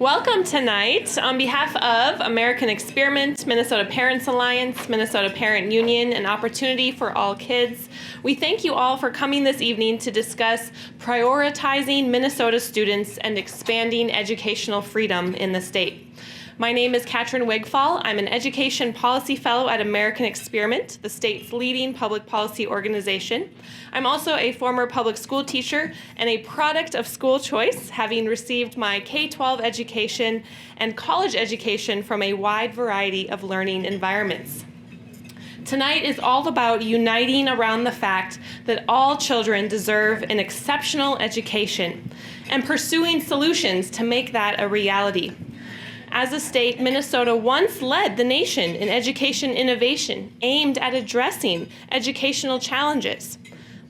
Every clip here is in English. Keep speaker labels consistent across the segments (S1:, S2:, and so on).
S1: Welcome tonight on behalf of American Experiment, Minnesota Parents Alliance, Minnesota Parent Union, and Opportunity for All Kids. We thank you all for coming this evening to discuss prioritizing Minnesota students and expanding educational freedom in the state. My name is Katrin Wigfall. I'm an Education Policy Fellow at American Experiment, the state's leading public policy organization. I'm also a former public school teacher and a product of school choice, having received my K-12 education and college education from a wide variety of learning environments. Tonight is all about uniting around the fact that all children deserve an exceptional education and pursuing solutions to make that a reality. As a state, Minnesota once led the nation in education innovation aimed at addressing educational challenges.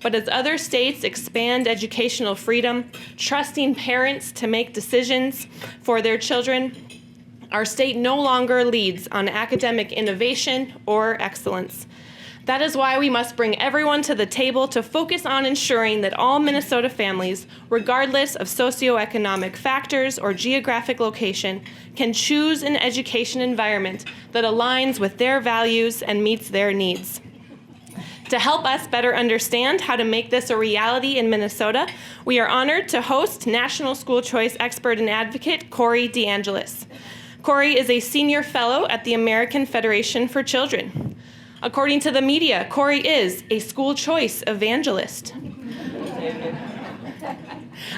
S1: But as other states expand educational freedom, trusting parents to make decisions for their children, our state no longer leads on academic innovation or excellence. That is why we must bring everyone to the table to focus on ensuring that all Minnesota families, regardless of socioeconomic factors or geographic location, can choose an education environment that aligns with their values and meets their needs. To help us better understand how to make this a reality in Minnesota, we are honored to host National School Choice expert and advocate Corey DeAngelis. Corey is a senior fellow at the American Federation for Children. According to the media, Corey is a school choice evangelist.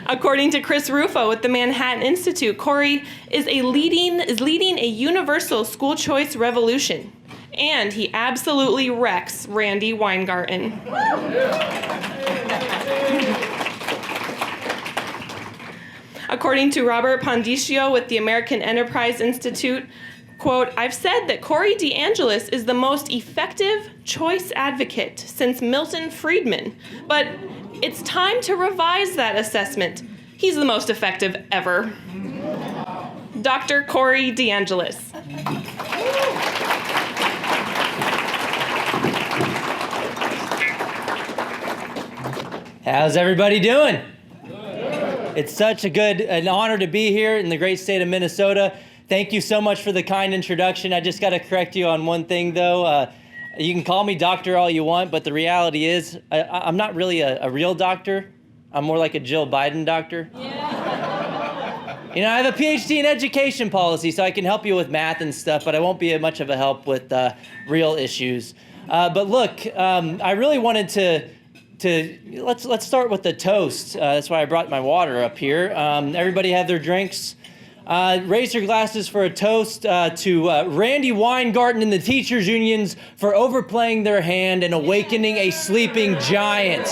S1: According to Chris Rufo with the Manhattan Institute, Corey is leading a universal school choice revolution, and he absolutely wrecks Randy Weingarten. According to Robert Pondicio with the American Enterprise Institute, quote, "I've said that Corey DeAngelis is the most effective choice advocate since Milton Friedman, but it's time to revise that assessment. He's the most effective ever." Dr. Corey DeAngelis.
S2: How's everybody doing? It's such an honor to be here in the great state of Minnesota. Thank you so much for the kind introduction. I just got to correct you on one thing, though. You can call me doctor all you want, but the reality is I'm not really a real doctor. I'm more like a Jill Biden doctor. Yeah. You know, I have a PhD in education policy, so I can help you with math and stuff, but I won't be much of a help with real issues. But look, I really wanted to let's start with the toast. That's why I brought my water up here. Everybody have their drinks. Raise your glasses for a toast to Randy Weingarten and the teachers' unions for overplaying their hand and awakening a sleeping giant.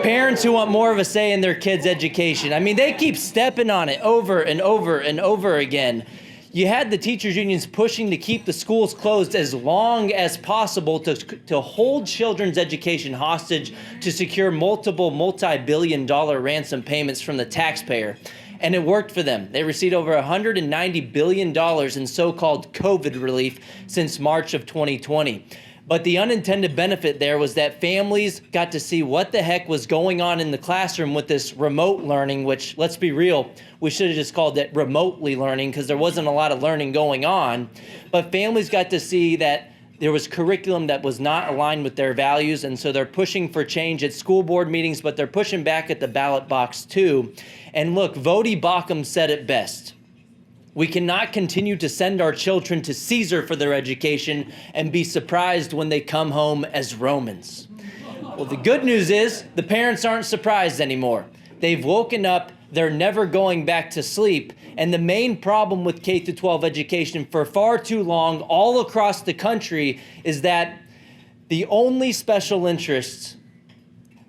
S2: Parents who want more of a say in their kids' education. I mean, they keep stepping on it over and over and over again. You had the teachers' unions pushing to keep the schools closed as long as possible to hold children's education hostage to secure multiple multi-billion-dollar ransom payments from the taxpayer. And it worked for them. They received over $190 billion in so-called COVID relief since March of 2020. But the unintended benefit there was that families got to see what the heck was going on in the classroom with this remote learning, which, let's be real, we should have just called it remotely learning because there wasn't a lot of learning going on. But families got to see that there was curriculum that was not aligned with their values, and so they're pushing for change at school board meetings, but they're pushing back at the ballot box too. And look, Vodi Bakum said it best. We cannot continue to send our children to Caesar for their education and be surprised when they come home as Romans. Well, the good news is the parents aren't surprised anymore. They've woken up, they're never going back to sleep. And the main problem with K-12 education for far too long all across the country is that the only special interests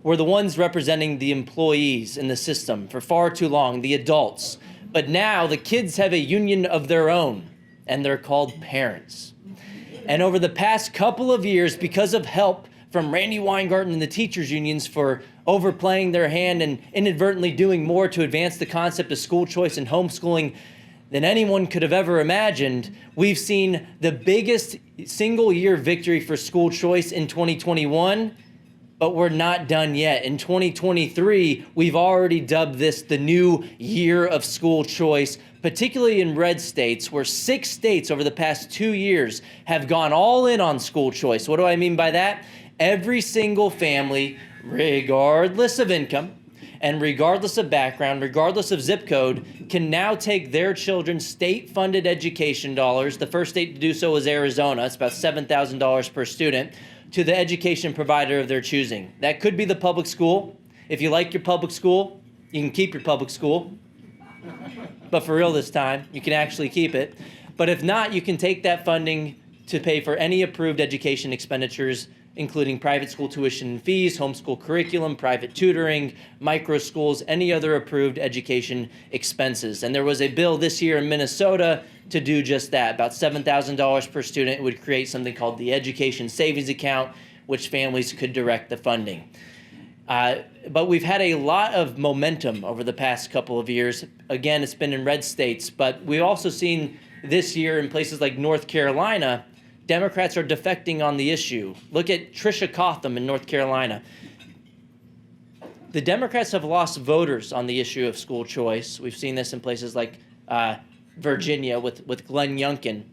S2: were the ones representing the employees in the system for far too long, the adults. But now the kids have a union of their own, and they're called parents. And over the past couple of years, because of help from Randy Weingarten and the teachers' unions for overplaying their hand and inadvertently doing more to advance the concept of school choice and homeschooling than anyone could have ever imagined, we've seen the biggest single-year victory for school choice in 2021 But we're not done yet. In 2023, we've already dubbed this the new year of school choice, particularly in red states, where 6 states over the past 2 years have gone all in on school choice. What do I mean by that? Every single family, regardless of income and regardless of background, regardless of zip code, can now take their children's state-funded education dollars. The first state to do so was Arizona. It's about $7,000 per student, to the education provider of their choosing. That could be the public school. If you like your public school, you can keep your public school. But for real this time, you can actually keep it. But if not, you can take that funding to pay for any approved education expenditures, including private school tuition and fees, homeschool curriculum, private tutoring, micro schools, any other approved education expenses. And there was a bill this year in Minnesota to do just that. About $7,000 per student. It would create something called the Education Savings Account, which families could direct the funding. But we've had a lot of momentum over the past couple of years. Again, it's been in red states, but we've also seen this year in places like North Carolina, Democrats are defecting on the issue. Look at Tricia Cotham in North Carolina. The Democrats have lost voters on the issue of school choice. We've seen this in places like Virginia with Glenn Youngkin.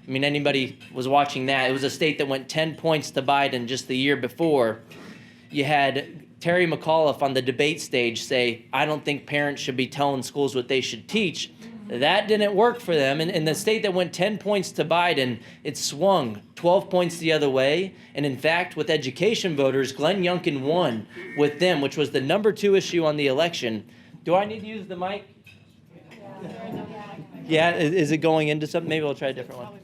S2: I mean, anybody was watching that. It was a state that went 10 points to Biden just the year before. You had Terry McAuliffe on the debate stage say, I don't think parents should be telling schools what they should teach. That didn't work for them. And in the state that went 10 points to Biden, it swung 12 points the other way. And in fact, with education voters, Glenn Youngkin won with them, which was the number 2 issue on the election. Do I need to use the mic? Yeah, is it going into something? Maybe I'll try a different one.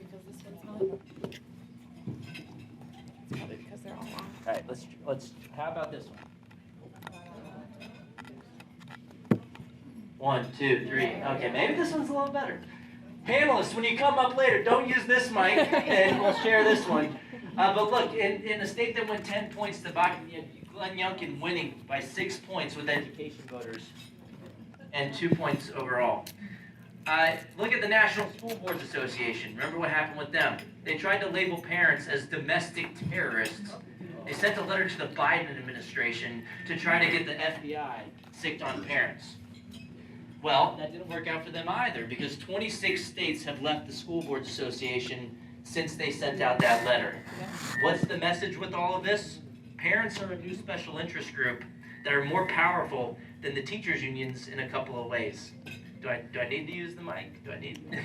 S1: Probably because they're all long.
S2: All right, let's. How about this one? 1, 2, 3. Okay, maybe this one's a little better. Panelists, when you come up later, don't use this mic, and we'll share this one. But look, in a state that went 10 points to Biden, you had Glenn Youngkin winning by 6 points with education voters, and 2 points overall. Look at the National School Boards Association. Remember what happened with them? They tried to label parents as domestic terrorists. They sent a letter to the Biden administration to try to get the FBI sicked on parents. Well, that didn't work out for them either, because 26 states have left the School Boards Association since they sent out that letter. What's the message with all of this? Parents are a new special interest group that are more powerful than the teachers' unions in a couple of ways. Do I need to use the mic? Do I need?
S1: Here,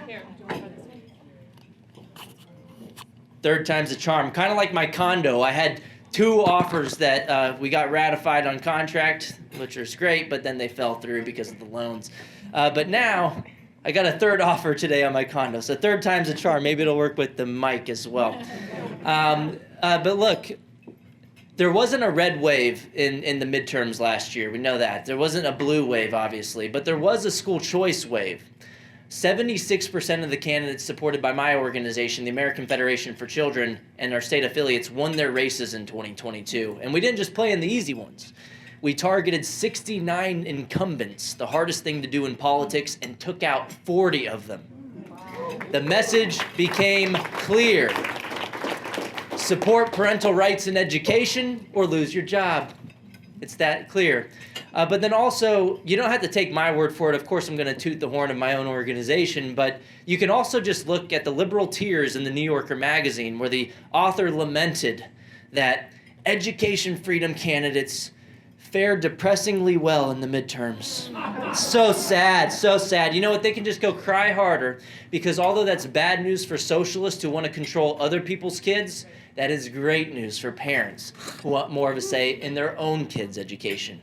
S1: do you want to try this one?
S2: Third time's a charm. Kind of like my condo. I had 2 offers that we got ratified on contract, which was great, but then they fell through because of the loans. But now I got a 3rd offer today on my condo. So 3rd time's a charm. Maybe it'll work with the mic as well. But look, there wasn't a red wave in the midterms last year. We know that. There wasn't a blue wave, obviously, but there was a school choice wave. 76% of the candidates supported by my organization, the American Federation for Children, and our state affiliates won their races in 2022. And we didn't just play in the easy ones. We targeted 69 incumbents, the hardest thing to do in politics, and took out 40 of them. The message became clear. Support parental rights in education or lose your job. It's that clear. But then also, you don't have to take my word for it. Of course, I'm going to toot the horn of my own organization, but you can also just look at the liberal tears in the New Yorker magazine, where the author lamented that education freedom candidates fared depressingly well in the midterms. So sad, so sad. You know what? They can just go cry harder, because although that's bad news for socialists who want to control other people's kids, that is great news for parents who want more of a say in their own kids' education.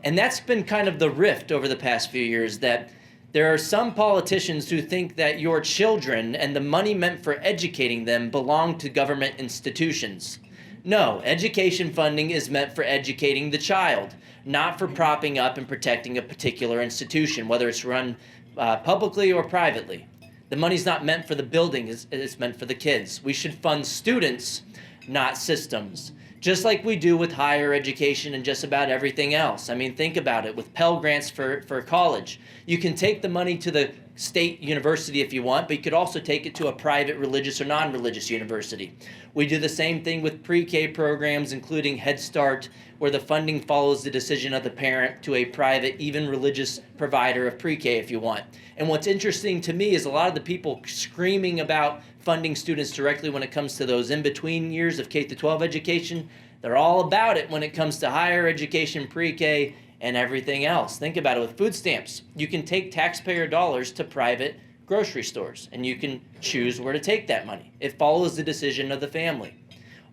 S2: And that's been kind of the rift over the past few years, that there are some politicians who think that your children and the money meant for educating them belong to government institutions. No, education funding is meant for educating the child, not for propping up and protecting a particular institution, whether it's run publicly or privately. The money's not meant for the building, it's meant for the kids. We should fund students, not systems, just like we do with higher education and just about everything else. I mean, think about it. With Pell Grants for college, you can take the money to the state university if you want, but you could also take it to a private religious or non-religious university. We do the same thing with pre-K programs, including Head Start, where the funding follows the decision of the parent to a private, even religious provider of pre-K if you want. And what's interesting to me is a lot of the people screaming about funding students directly when it comes to those in-between years of K-12 education, they're all about it when it comes to higher education, pre-K, and everything else. Think about it with food stamps. You can take taxpayer dollars to private grocery stores, and you can choose where to take that money. It follows the decision of the family.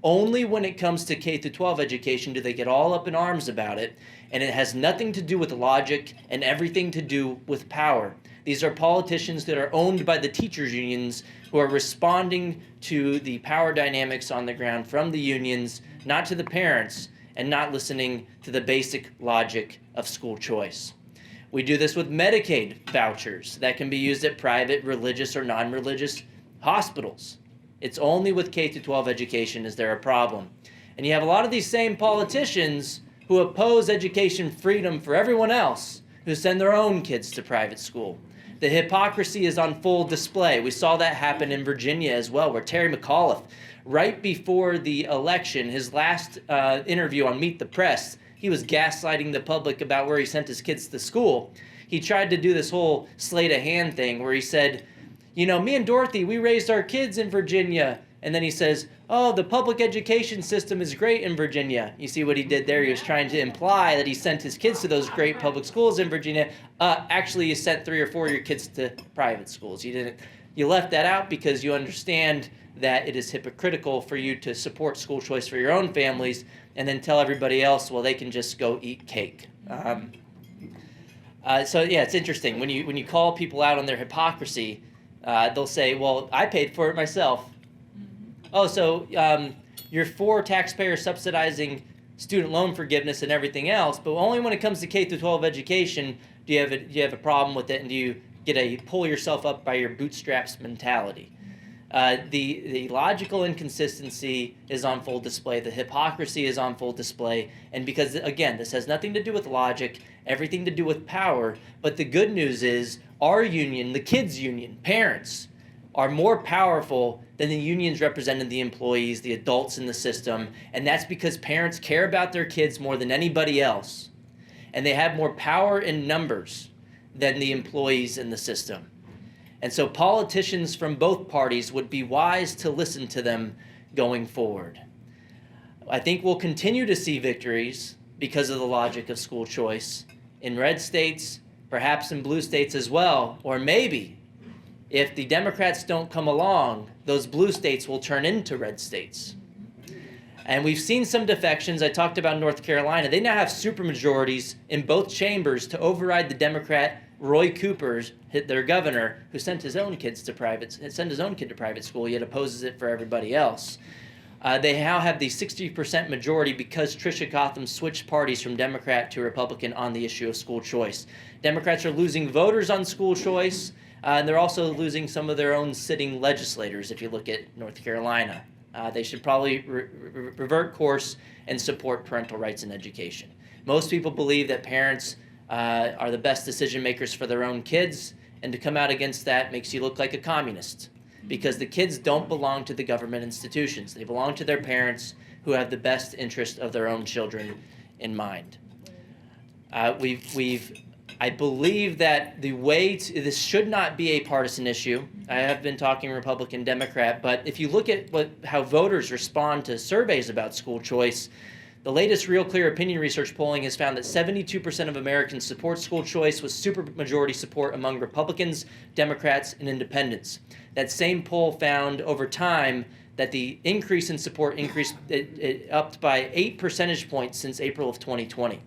S2: Only when it comes to K-12 education do they get all up in arms about it, and it has nothing to do with logic and everything to do with power. These are politicians that are owned by the teachers' unions who are responding to the power dynamics on the ground from the unions, not to the parents, and not listening to the basic logic of school choice. We do this with Medicaid vouchers that can be used at private, religious, or non-religious hospitals. It's only with K-12 education is there a problem. And you have a lot of these same politicians who oppose education freedom for everyone else who send their own kids to private school. The hypocrisy is on full display. We saw that happen in Virginia as well, where Terry McAuliffe, right before the election, his last interview on Meet the Press, he was gaslighting the public about where he sent his kids to school. He tried to do this whole sleight of hand thing where he said, you know, me and Dorothy, we raised our kids in Virginia. And then he says, oh, the public education system is great in Virginia. You see what he did there? He was trying to imply that he sent his kids to those great public schools in Virginia. Actually, you sent 3 or 4 of your kids to private schools. You left that out because you understand that it is hypocritical for you to support school choice for your own families and then tell everybody else, well, they can just go eat cake. So yeah, it's interesting. When you call people out on their hypocrisy, they'll say, well, I paid for it myself. Oh, so you're for taxpayers subsidizing student loan forgiveness and everything else, but only when it comes to K-12 education do you have a problem with it, and do you get a pull yourself up by your bootstraps mentality. The logical inconsistency is on full display. The hypocrisy is on full display. And because, again, this has nothing to do with logic, everything to do with power. But the good news is our union, the kids' union, parents, are more powerful than the unions representing the employees, the adults in the system. And that's because parents care about their kids more than anybody else. And they have more power in numbers than the employees in the system. And so politicians from both parties would be wise to listen to them going forward. I think we'll continue to see victories because of the logic of school choice in red states, perhaps in blue states as well, or maybe if the Democrats don't come along, those blue states will turn into red states. And we've seen some defections. I talked about North Carolina. They now have supermajorities in both chambers to override the Democrat Roy Cooper's, their governor, who sent his own kid to private school, yet opposes it for everybody else. They now have the 60% majority because Tricia Gotham switched parties from Democrat to Republican on the issue of school choice. Democrats are losing voters on school choice, and they're also losing some of their own sitting legislators, if you look at North Carolina. They should probably revert course and support parental rights in education. Most people believe that parents are the best decision makers for their own kids, and to come out against that makes you look like a communist, because the kids don't belong to the government institutions. They belong to their parents who have the best interest of their own children in mind. I believe that this should not be a partisan issue. I have been talking Republican, Democrat, but if you look at how voters respond to surveys about school choice, the latest Real Clear Opinion Research polling has found that 72% of Americans support school choice, with supermajority support among Republicans, Democrats, and independents. That same poll found over time that the increase in support increased upped by 8 percentage points since April of 2020.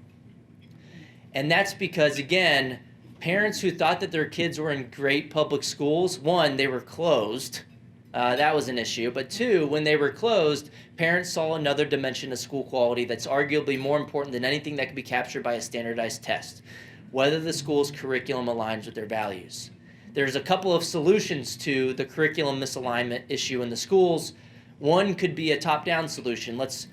S2: And that's because, again, parents who thought that their kids were in great public schools, one, they were closed. That was an issue. But two, when they were closed, parents saw another dimension of school quality that's arguably more important than anything that could be captured by a standardized test, whether the school's curriculum aligns with their values. There's a couple of solutions to the curriculum misalignment issue in the schools. One could be a top-down solution. Let's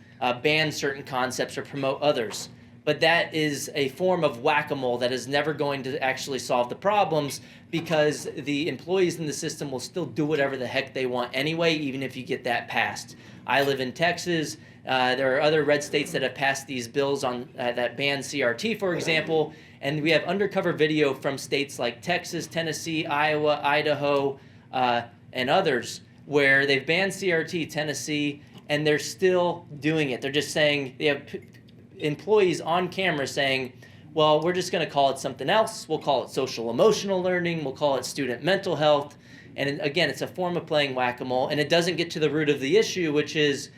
S2: ban certain concepts or promote others. But that is a form of whack-a-mole that is never going to actually solve the problems, because the employees in the system will still do whatever the heck they want anyway, even if you get that passed. I live in Texas. There are other red states that have passed these bills on that ban CRT, for example, and we have undercover video from states like Texas, Tennessee, Iowa, Idaho, and others where they've banned CRT, Tennessee, and they're still doing it. They're just saying, they have employees on camera saying, well, we're just going to call it something else. We'll call it social emotional learning. We'll call it student mental health. And again, it's a form of playing whack-a-mole, and it doesn't get to the root of the issue, which is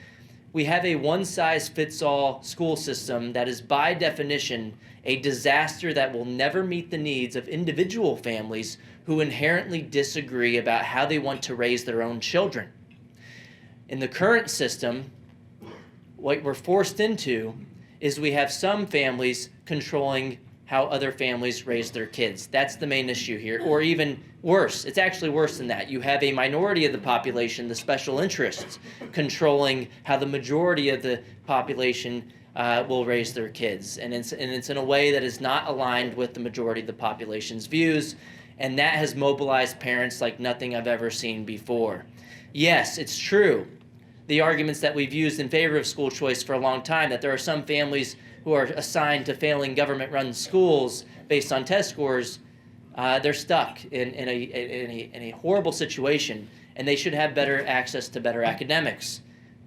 S2: we have a one-size-fits-all school system that is by definition a disaster that will never meet the needs of individual families who inherently disagree about how they want to raise their own children. In the current system, what we're forced into is we have some families controlling how other families raise their kids. That's the main issue here. Or even worse, it's actually worse than that. You have a minority of the population, the special interests, controlling how the majority of the population will raise their kids. And it's in a way that is not aligned with the majority of the population's views. And that has mobilized parents like nothing I've ever seen before. Yes, it's true, the arguments that we've used in favor of school choice for a long time, that there are some families who are assigned to failing government-run schools based on test scores, they're stuck in a horrible situation, and they should have better access to better academics.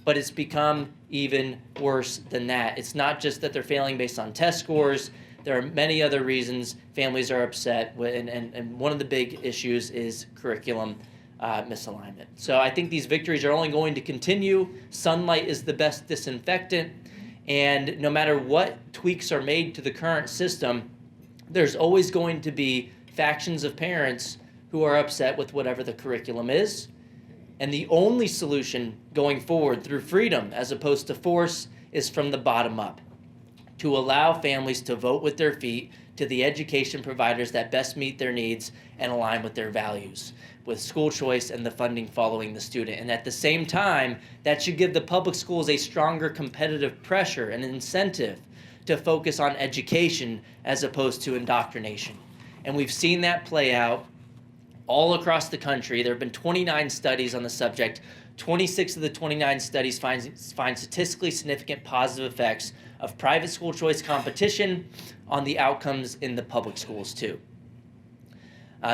S2: But it's become even worse than that. It's not just that they're failing based on test scores. There are many other reasons families are upset, and one of the big issues is curriculum misalignment. So I think these victories are only going to continue. Sunlight is the best disinfectant, and no matter what tweaks are made to the current system, there's always going to be factions of parents who are upset with whatever the curriculum is. And the only solution going forward through freedom as opposed to force is from the bottom up, to allow families to vote with their feet to the education providers that best meet their needs and align with their values, with school choice and the funding following the student. And at the same time, that should give the public schools a stronger competitive pressure and incentive to focus on education as opposed to indoctrination. And we've seen that play out all across the country. There have been 29 studies on the subject. 26 of the 29 studies find statistically significant positive effects of private school choice competition on the outcomes in the public schools too.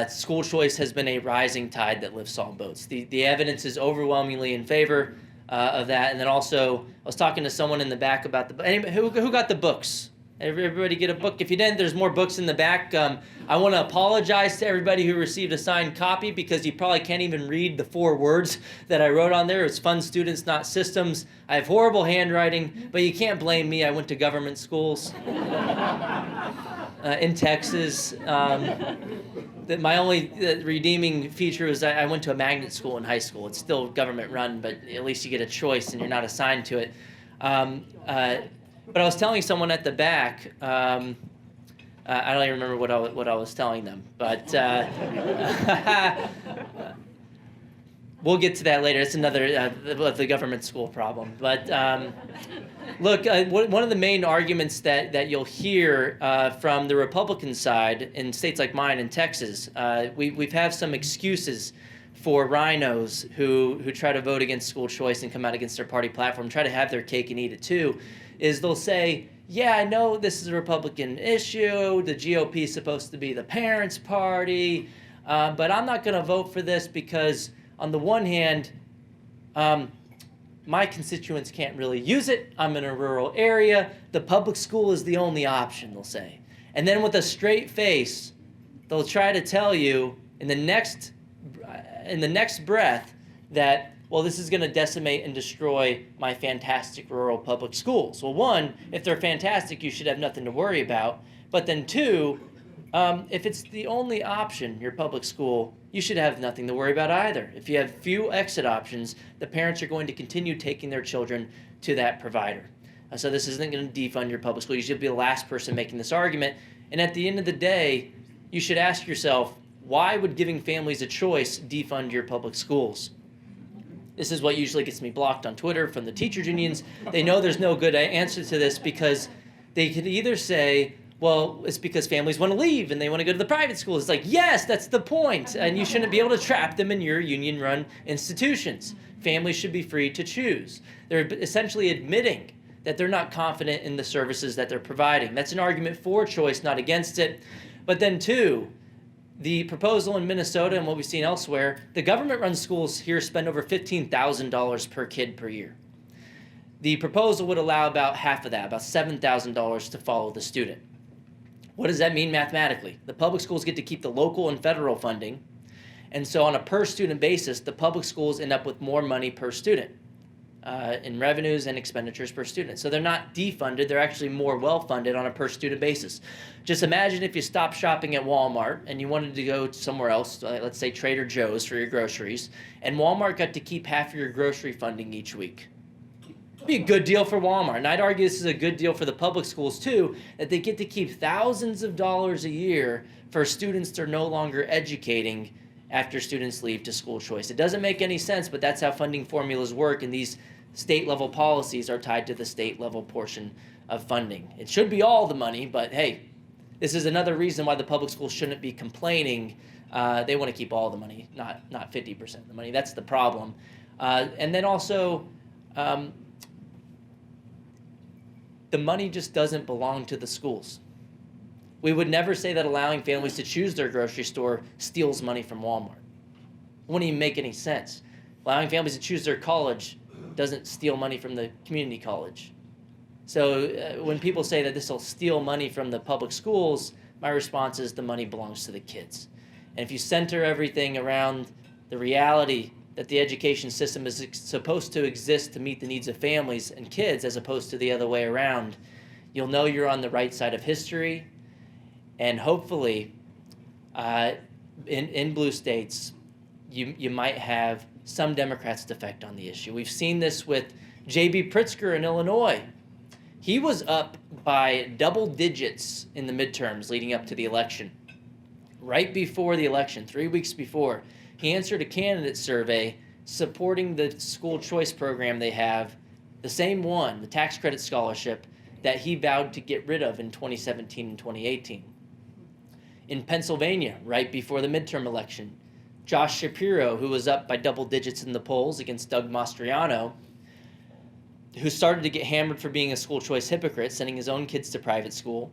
S2: School choice has been a rising tide that lifts all boats. The evidence is overwhelmingly in favor of that. And then also, I was talking to someone in the back about who got the books? Everybody get a book? If you didn't, there's more books in the back. I want to apologize to everybody who received a signed copy, because you probably can't even read the 4 words that I wrote on there. It's fund students, not systems. I have horrible handwriting, but you can't blame me. I went to government schools in Texas. My only redeeming feature was I went to a magnet school in high school. It's still government run, but at least you get a choice and you're not assigned to it. But I was telling someone at the back, I don't even remember what I was telling them, but we'll get to that later. It's another the government school problem. But look, one of the main arguments that you'll hear from the Republican side in states like mine in Texas, we've had some excuses for rhinos who try to vote against school choice and come out against their party platform, try to have their cake and eat it too, is they'll say, yeah, I know this is a Republican issue, the GOP is supposed to be the parents' party, but I'm not going to vote for this because, on the one hand, my constituents can't really use it. I'm in a rural area. The public school is the only option, they'll say. And then with a straight face, they'll try to tell you in the next breath that, well, this is going to decimate and destroy my fantastic rural public schools. Well, one, if they're fantastic, you should have nothing to worry about. But then two, if it's the only option, your public school, you should have nothing to worry about either. If you have few exit options, the parents are going to continue taking their children to that provider. So this isn't going to defund your public school. You should be the last person making this argument. And at the end of the day, you should ask yourself, why would giving families a choice defund your public schools? This is what usually gets me blocked on Twitter from the teachers unions. They know there's no good answer to this because They could either say, well, it's because families want to leave and they want to go to the private schools. It's like, yes, that's the point. And you shouldn't be able to trap them in your union-run institutions. Families should be free to choose. They're essentially admitting that they're not confident in the services that they're providing. That's an argument for choice, not against it. But then two, the proposal in Minnesota and what we've seen elsewhere, the government-run schools here spend over $15,000 per kid per year. The proposal would allow about half of that, about $7,000 to follow the student. What does that mean mathematically? The public schools get to keep the local and federal funding, and so on a per-student basis, the public schools end up with more money per student in revenues and expenditures per student. So they're not defunded, they're actually more well-funded on a per-student basis. Just imagine if you stopped shopping at Walmart and you wanted to go somewhere else, let's say Trader Joe's for your groceries, and Walmart got to keep half of your grocery funding each week. Be a good deal for Walmart, and I'd argue this is a good deal for the public schools too, that they get to keep thousands of dollars a year for students they're no longer educating after students leave to school choice. It doesn't make any sense, but that's how funding formulas work, and these state level policies are tied to the state level portion of funding. It should be all the money, but hey, this is another reason why the public schools shouldn't be complaining. They want to keep all the money, not 50% of the money. That's the problem. And then also, the money just doesn't belong to the schools. We would never say that allowing families to choose their grocery store steals money from Walmart. It wouldn't even make any sense. Allowing families to choose their college doesn't steal money from the community college. So when people say that this will steal money from the public schools, my response is the money belongs to the kids. And if you center everything around the reality that the education system is supposed to exist to meet the needs of families and kids as opposed to the other way around, you'll know you're on the right side of history. And hopefully, in blue states, you might have some Democrats defect on the issue. We've seen this with J.B. Pritzker in Illinois. He was up by double digits in the midterms leading up to the election. Right before the election, 3 weeks before, he answered a candidate survey supporting the school choice program they have, the same one, the tax credit scholarship, that he vowed to get rid of in 2017 and 2018. In Pennsylvania, right before the midterm election, Josh Shapiro, who was up by double digits in the polls against Doug Mastriano, who started to get hammered for being a school choice hypocrite, sending his own kids to private school,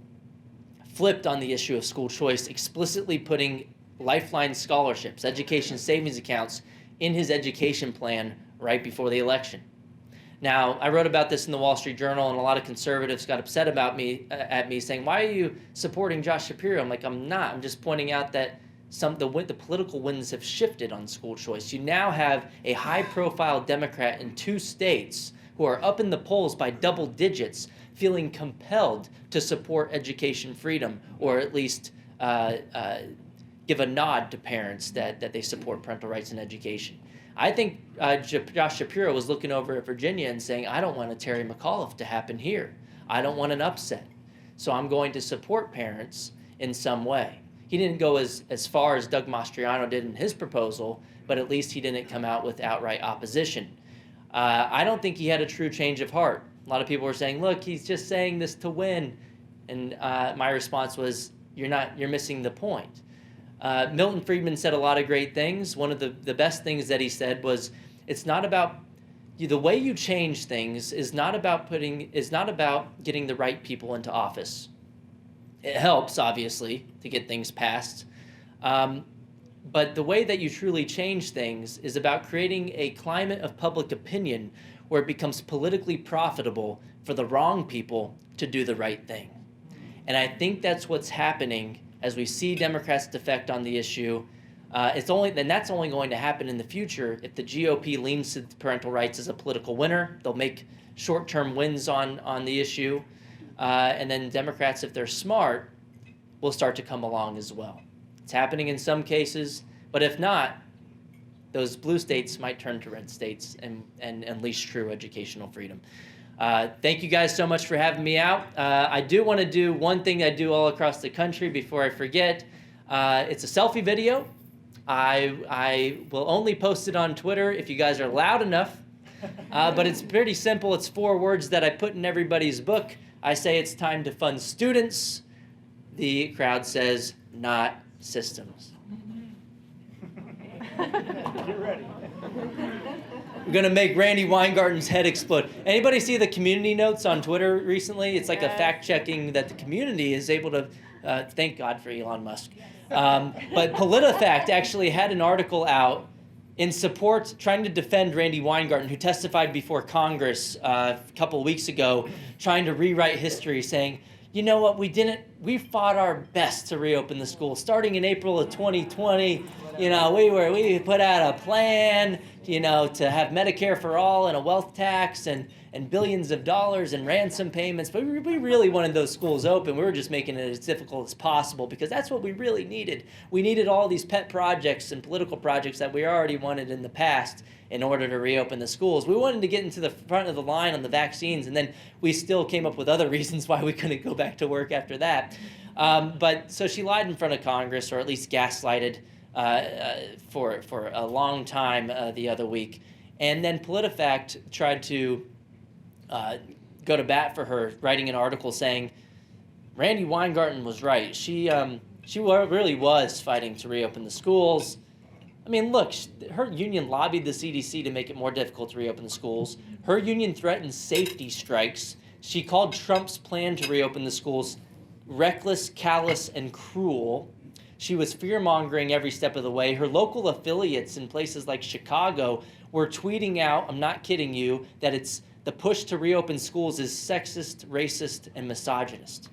S2: flipped on the issue of school choice, explicitly putting lifeline scholarships, education savings accounts, in his education plan right before the election. Now, I wrote about this in the Wall Street Journal, and a lot of conservatives got upset about me, at me, saying, "Why are you supporting Josh Shapiro?" I'm like, I'm not. I'm just pointing out that the political winds have shifted on school choice. You now have a high-profile Democrat in 2 states who are up in the polls by double digits, feeling compelled to support education freedom, or at least give a nod to parents that they support parental rights in education. I think Josh Shapiro was looking over at Virginia and saying, I don't want a Terry McAuliffe to happen here. I don't want an upset. So I'm going to support parents in some way. He didn't go as far as Doug Mastriano did in his proposal, but at least he didn't come out with outright opposition. I don't think he had a true change of heart. A lot of people were saying, look, he's just saying this to win. And my response was, you're missing the point. Milton Friedman said a lot of great things. One of the best things that he said was, it's not about the way you change things is not about getting the right people into office. It helps, obviously, to get things passed. But the way that you truly change things is about creating a climate of public opinion where it becomes politically profitable for the wrong people to do the right thing. And I think that's what's happening as we see Democrats defect on the issue. That's only going to happen in the future if the GOP leans to parental rights as a political winner. They'll make short-term wins on the issue. And then Democrats, if they're smart, will start to come along as well. It's happening in some cases, but if not, those blue states might turn to red states and unleash true educational freedom. Thank you guys so much for having me out. I do want to do one thing I do all across the country before I forget. It's a selfie video. I will only post it on Twitter if you guys are loud enough, but it's pretty simple. It's 4 words that I put in everybody's book. I say it's time to fund students. The crowd says, not systems.
S3: Get ready.
S2: We're going to make Randy Weingarten's head explode. Anybody see the community notes on Twitter recently? It's like a fact-checking that the community is able to, thank God for Elon Musk. But PolitiFact actually had an article out in support, trying to defend Randy Weingarten, who testified before Congress a couple weeks ago, trying to rewrite history, saying, you know what, we fought our best to reopen the school. Starting in April of 2020, we put out a plan, to have Medicare for all and a wealth tax and billions of dollars in ransom payments. But we really wanted those schools open. We were just making it as difficult as possible because that's what we really needed. We needed all these pet projects and political projects that we already wanted in the past in order to reopen the schools. We wanted to get into the front of the line on the vaccines, and then we still came up with other reasons why we couldn't go back to work after that. But so she lied in front of Congress, or at least gaslighted for a long time the other week. And then PolitiFact tried to go to bat for her, writing an article saying, Randy Weingarten was right. She really was fighting to reopen the schools. I mean, look, her union lobbied the CDC to make it more difficult to reopen the schools. Her union threatened safety strikes. She called Trump's plan to reopen the schools reckless, callous, and cruel. She was fear-mongering every step of the way. Her local affiliates in places like Chicago were tweeting out, I'm not kidding you, that it's the push to reopen schools is sexist, racist, and misogynist.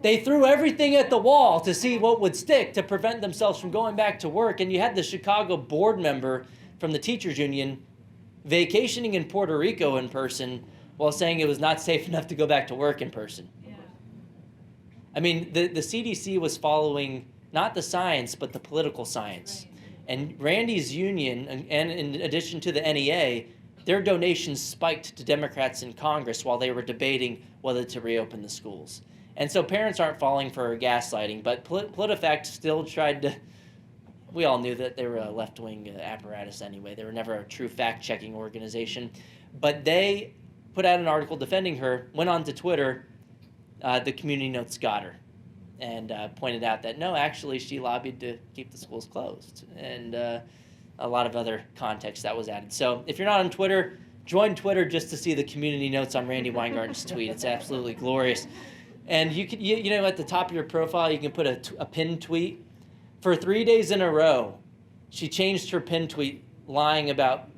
S2: They threw everything at the wall to see what would stick to prevent themselves from going back to work. And you had the Chicago board member from the teachers union vacationing in Puerto Rico in person while saying it was not safe enough to go back to work in person. Yeah. I mean, the CDC was following not the science, but the political science. Right. And Randy's union, and in addition to the NEA, their donations spiked to Democrats in Congress while they were debating whether to reopen the schools. And so parents aren't falling for her gaslighting, but PolitiFact still tried to, we all knew that they were a left-wing apparatus anyway. They were never a true fact-checking organization. But they put out an article defending her, went on to Twitter, the community notes got her, and pointed out that, no, actually, she lobbied to keep the schools closed. And a lot of other context that was added. So if you're not on Twitter, join Twitter just to see the community notes on Randy Weingarten's tweet. It's absolutely glorious. And you can, at the top of your profile, you can put a pinned tweet. For 3 days in a row, she changed her pinned tweet, lying about,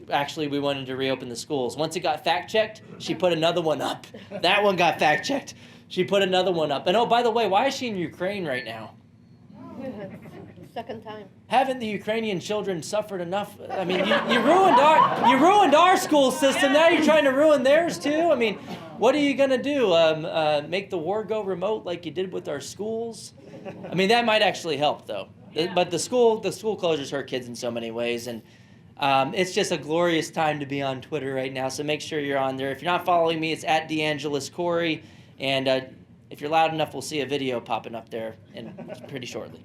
S2: actually, we wanted to reopen the schools. Once it got fact-checked, she put another one up. That one got fact-checked. She put another one up. And oh, by the way, why is she in Ukraine right now?
S4: Second time.
S2: Haven't the Ukrainian children suffered enough? I mean, you ruined our school system. Now you're trying to ruin theirs too. I mean, what are you gonna do? Make the war go remote like you did with our schools? I mean, that might actually help though. Yeah. But the school closures hurt kids in so many ways, and it's just a glorious time to be on Twitter right now. So make sure you're on there. If you're not following me, it's at DeAngelis Corey, and if you're loud enough, we'll see a video popping up there pretty shortly.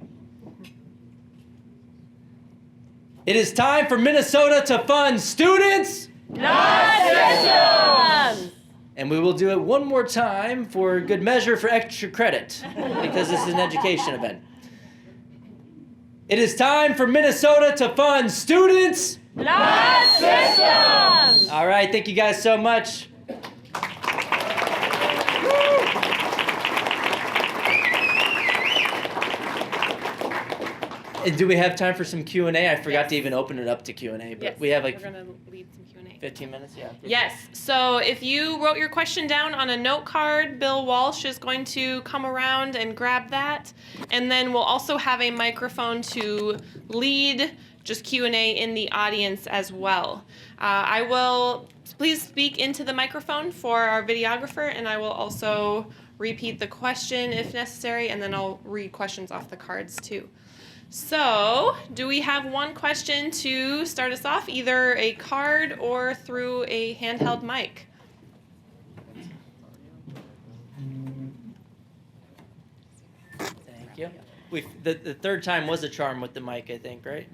S2: It is time for Minnesota to fund students,
S4: not systems.
S2: And we will do it one more time for good measure for extra credit, because this is an education event. It is time for Minnesota to fund students,
S4: not systems.
S2: All right, thank you guys so much. And do we have time for some Q&A? I forgot to even open it up to Q&A, but we have
S1: we're going to lead some Q&A.
S2: 15 minutes, yeah.
S1: Yes, so if you wrote your question down on a note card, Bill Walsh is going to come around and grab that. And then we'll also have a microphone to lead just Q&A in the audience as well. I will, please speak into the microphone for our videographer, and I will also repeat the question if necessary, and then I'll read questions off the cards too. So, do we have one question to start us off, either a card or through a handheld mic?
S2: Thank you. The third time was a charm with the mic, I think, right?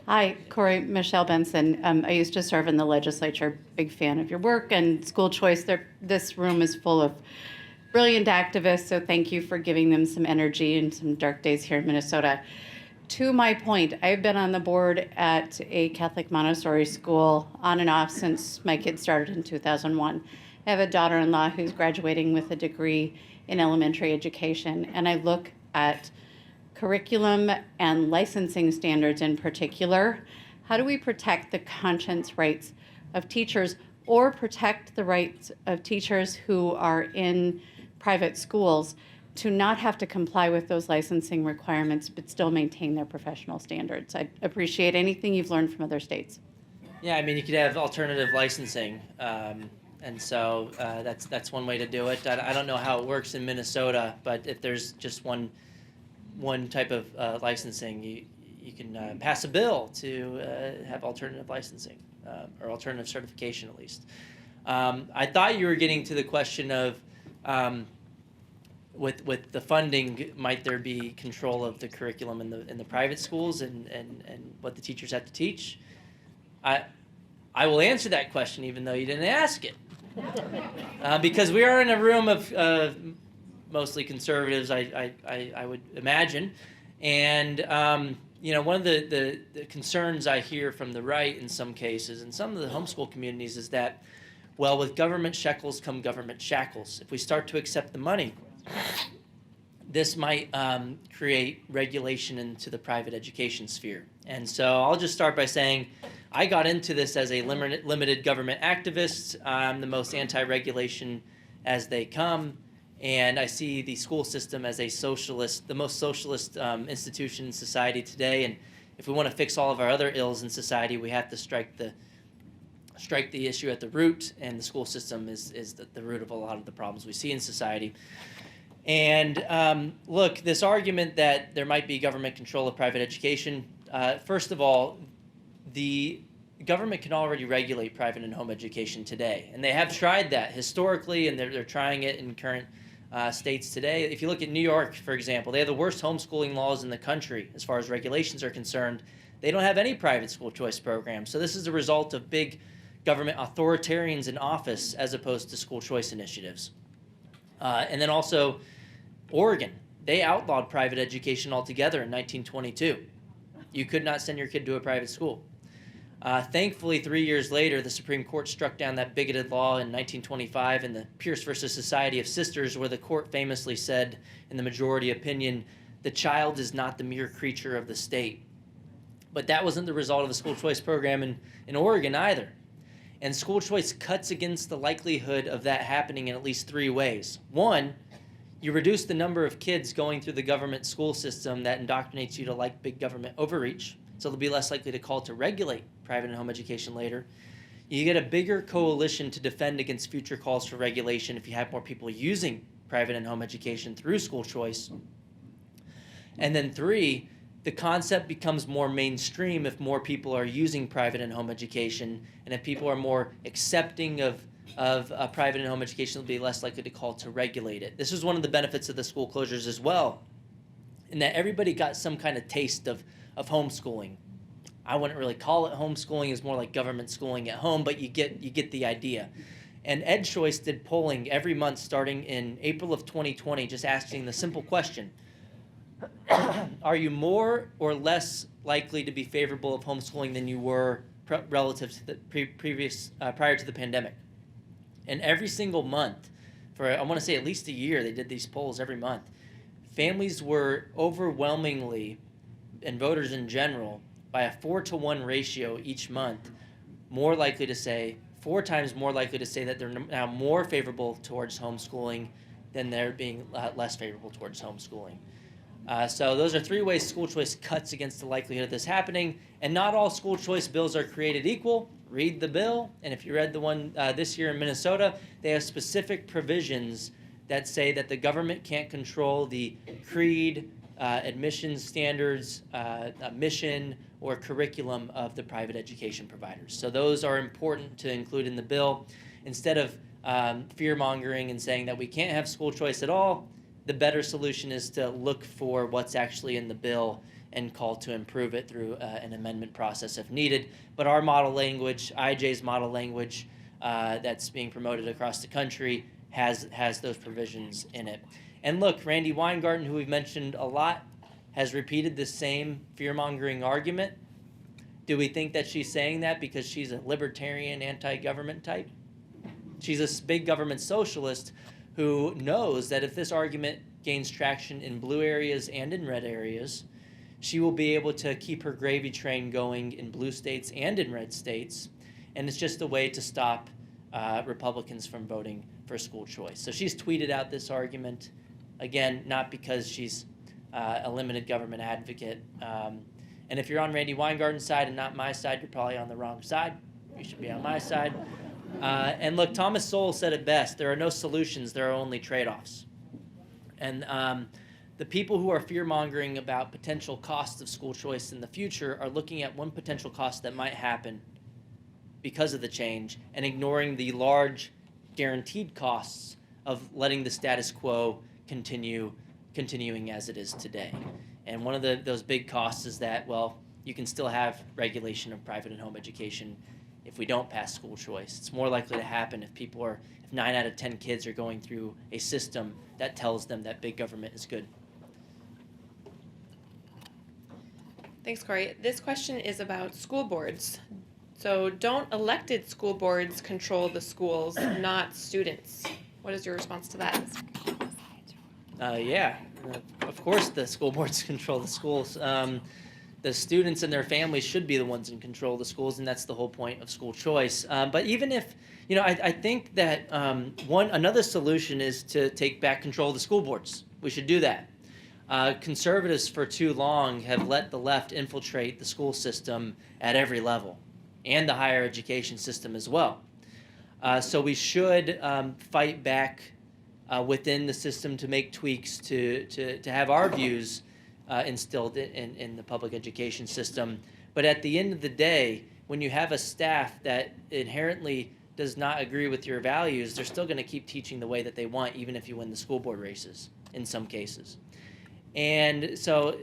S3: Hi, Corey, Michelle Benson. I used to serve in the legislature. Big fan of your work and school choice. This room is full of brilliant activists, so thank you for giving them some energy in some dark days here in Minnesota. To my point, I've been on the board at a Catholic Montessori school on and off since my kids started in 2001. I have a daughter-in-law who's graduating with a degree in elementary education, and I look at curriculum and licensing standards in particular. How do we protect the conscience rights of teachers or protect the rights of teachers who are in private schools to not have to comply with those licensing requirements but still maintain their professional standards? I'd appreciate anything you've learned from other states.
S2: Yeah, I mean, you could have alternative licensing, and so that's one way to do it. I don't know how it works in Minnesota, but if there's just one type of licensing, you can pass a bill to have alternative licensing or alternative certification at least. I thought you were getting to the question of with the funding, might there be control of the curriculum in the private schools and what the teachers have to teach? I will answer that question even though you didn't ask it, because we are in a room of mostly conservatives, I would imagine, and one of the concerns I hear from the right in some cases, and some of the homeschool communities, is that, well, with government shekels come government shackles. If we start to accept the money, this might create regulation into the private education sphere. And so I'll just start by saying I got into this as a limited government activist. I'm the most anti-regulation as they come. And I see the school system as the most socialist institution in society today. And if we want to fix all of our other ills in society, we have to strike the issue at the root. And the school system is the root of a lot of the problems we see in society. And look, this argument that there might be government control of private education, first of all, the government can already regulate private and home education today. And they have tried that historically, and they're trying it in current states today. If you look at New York, for example, they have the worst homeschooling laws in the country as far as regulations are concerned. They don't have any private school choice programs. So this is a result of big government authoritarians in office as opposed to school choice initiatives. And then also Oregon, they outlawed private education altogether in 1922. You could not send your kid to a private school. Thankfully, 3 years later, the Supreme Court struck down that bigoted law in 1925 in the Pierce versus Society of Sisters, where the court famously said, in the majority opinion, the child is not the mere creature of the state. But that wasn't the result of the school choice program in Oregon either. And school choice cuts against the likelihood of that happening in at least three ways. One, you reduce the number of kids going through the government school system that indoctrinates you to like big government overreach, so they'll be less likely to call to regulate private and home education later. You get a bigger coalition to defend against future calls for regulation if you have more people using private and home education through school choice. And then three, the concept becomes more mainstream if more people are using private and home education, and if people are more accepting of private and home education, they'll be less likely to call to regulate it. This is one of the benefits of the school closures as well, in that everybody got some kind of taste of homeschooling. I wouldn't really call it homeschooling; it's more like government schooling at home, but you get the idea. And EdChoice did polling every month starting in April of 2020, just asking the simple question: are you more or less likely to be favorable of homeschooling than you were relative to the prior to the pandemic? And every single month, for I want to say at least a year, they did these polls every month. Families were overwhelmingly, and voters in general, by a 4-to-1 ratio each month, more likely to say, 4 times more likely to say that they're now more favorable towards homeschooling than they're being less favorable towards homeschooling. So those are 3 ways school choice cuts against the likelihood of this happening. And not all school choice bills are created equal. Read the bill. And if you read the one this year in Minnesota, they have specific provisions that say that the government can't control the creed, admissions standards, mission, or curriculum of the private education providers. So those are important to include in the bill. Instead of fear-mongering and saying that we can't have school choice at all, the better solution is to look for what's actually in the bill and call to improve it through an amendment process if needed. But our model language, IJ's model language that's being promoted across the country has those provisions in it. And look, Randi Weingarten, who we've mentioned a lot, has repeated the same fear-mongering argument. Do we think that she's saying that because she's a libertarian, anti-government type? She's a big government socialist who knows that if this argument gains traction in blue areas and in red areas, she will be able to keep her gravy train going in blue states and in red states. And it's just a way to stop Republicans from voting for school choice. So she's tweeted out this argument, again, not because she's a limited government advocate. And if you're on Randi Weingarten's side and not my side, you're probably on the wrong side. You should be on my side. And look, Thomas Sowell said it best: there are no solutions, there are only trade-offs. And the people who are fear-mongering about potential costs of school choice in the future are looking at one potential cost that might happen because of the change and ignoring the large guaranteed costs of letting the status quo continuing as it is today. And one of those big costs is that, well, you can still have regulation of private and home education if we don't pass school choice. It's more likely to happen if 9 out of 10 kids are going through a system that tells them that big government is good.
S1: Thanks, Corey. This question is about school boards. So don't elected school boards control the schools, not students? What is your response to that?
S2: Of course the school boards control the schools. The students and their families should be the ones in control of the schools, and that's the whole point of school choice. But even if, I think that another solution is to take back control of the school boards. We should do that. Conservatives for too long have let the left infiltrate the school system at every level, and the higher education system as well. So we should fight back within the system to make tweaks to have our views instilled in the public education system. But at the end of the day, when you have a staff that inherently does not agree with your values, they're still going to keep teaching the way that they want, even if you win the school board races in some cases. And so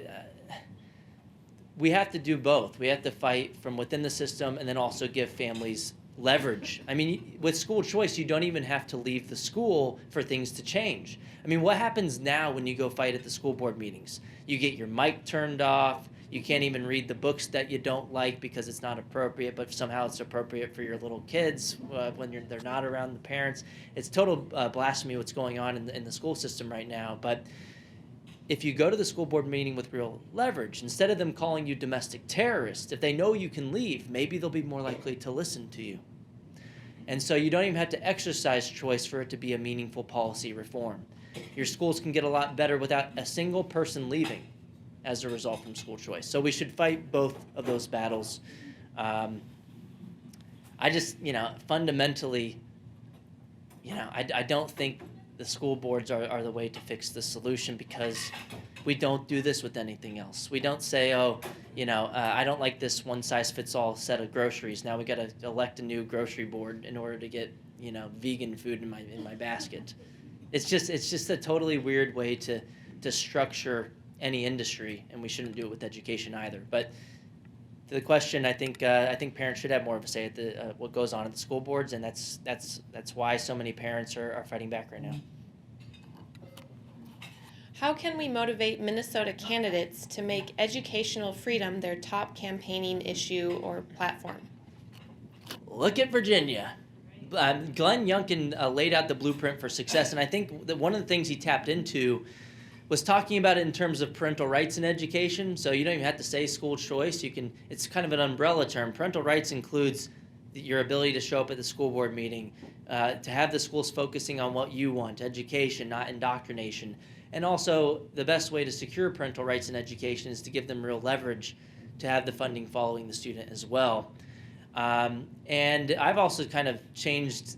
S2: we have to do both. We have to fight from within the system and then also give families leverage. I mean, with school choice, you don't even have to leave the school for things to change. I mean, what happens now when you go fight at the school board meetings? You get your mic turned off. You can't even read the books that you don't like because it's not appropriate, but somehow it's appropriate for your little kids when they're not around the parents. It's total blasphemy what's going on in the school system right now. But if you go to the school board meeting with real leverage, instead of them calling you domestic terrorists, if they know you can leave, maybe they'll be more likely to listen to you. And so you don't even have to exercise choice for it to be a meaningful policy reform. Your schools can get a lot better without a single person leaving as a result from school choice. So we should fight both of those battles. I just, fundamentally, I don't think the school boards are the way to fix the solution, because we don't do this with anything else. We don't say, I don't like this one-size-fits-all set of groceries. Now we got to elect a new grocery board in order to get, vegan food in my basket. It's just a totally weird way to structure any industry, and we shouldn't do it with education either. But to the question, I think parents should have more of a say at what goes on at the school boards, and that's why so many parents are fighting back right now.
S1: How can we motivate Minnesota candidates to make educational freedom their top campaigning issue or platform?
S2: Look at Virginia. Glenn Youngkin laid out the blueprint for success, and I think that one of the things he tapped into was talking about it in terms of parental rights in education. So you don't even have to say school choice. It's kind of an umbrella term. Parental rights includes your ability to show up at the school board meeting, to have the schools focusing on what you want, education, not indoctrination. And also, the best way to secure parental rights in education is to give them real leverage to have the funding following the student as well. And I've also kind of changed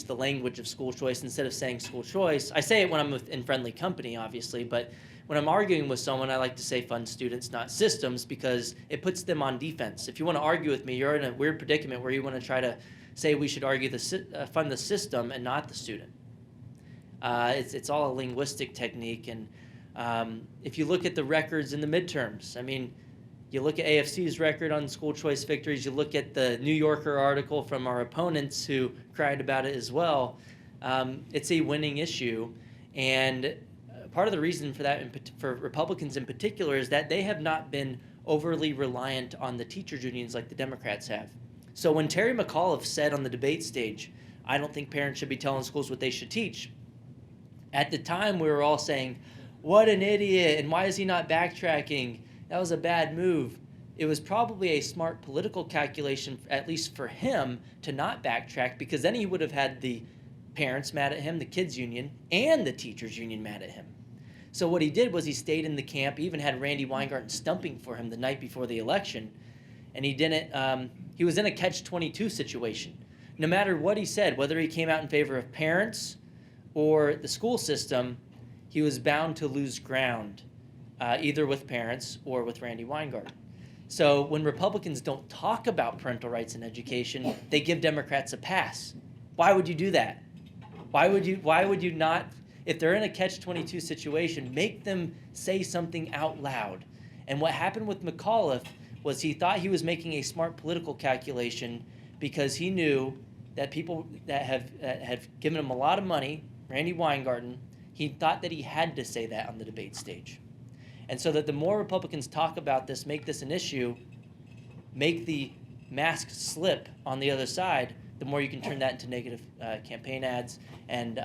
S2: the language of school choice. Instead of saying school choice, I say it when I'm in friendly company, obviously, but when I'm arguing with someone, I like to say fund students, not systems, because it puts them on defense. If you want to argue with me, you're in a weird predicament where you want to try to say we should argue fund the system and not the student. It's all a linguistic technique, and If you look at the records in the midterms, I mean, you look at AFC's record on school choice victories, you look at the New Yorker article from our opponents who cried about it as well. It's a winning issue. And part of the reason for that, for Republicans in particular, is that they have not been overly reliant on the teachers' unions like the Democrats have. So when Terry McAuliffe said on the debate stage, I don't think parents should be telling schools what they should teach, at the time we were all saying, what an idiot, and why is he not backtracking? That was a bad move. It was probably a smart political calculation, at least for him, to not backtrack, because then he would have had the parents mad at him, the kids' union, and the teachers' union mad at him. So what he did was he stayed in the camp, even had Randy Weingarten stumping for him the night before the election, and he didn't. He was in a catch-22 situation. No matter what he said, whether he came out in favor of parents or the school system, he was bound to lose ground, either with parents or with Randy Weingarten. So when Republicans don't talk about parental rights in education, they give Democrats a pass. Why would you do that? Why would you not, if they're in a catch-22 situation, make them say something out loud? And what happened with McAuliffe was he thought he was making a smart political calculation because he knew that people that have given him a lot of money, Randy Weingarten, he thought that he had to say that on the debate stage. And so that the more Republicans talk about this, make this an issue, make the mask slip on the other side, the more you can turn that into negative campaign ads. And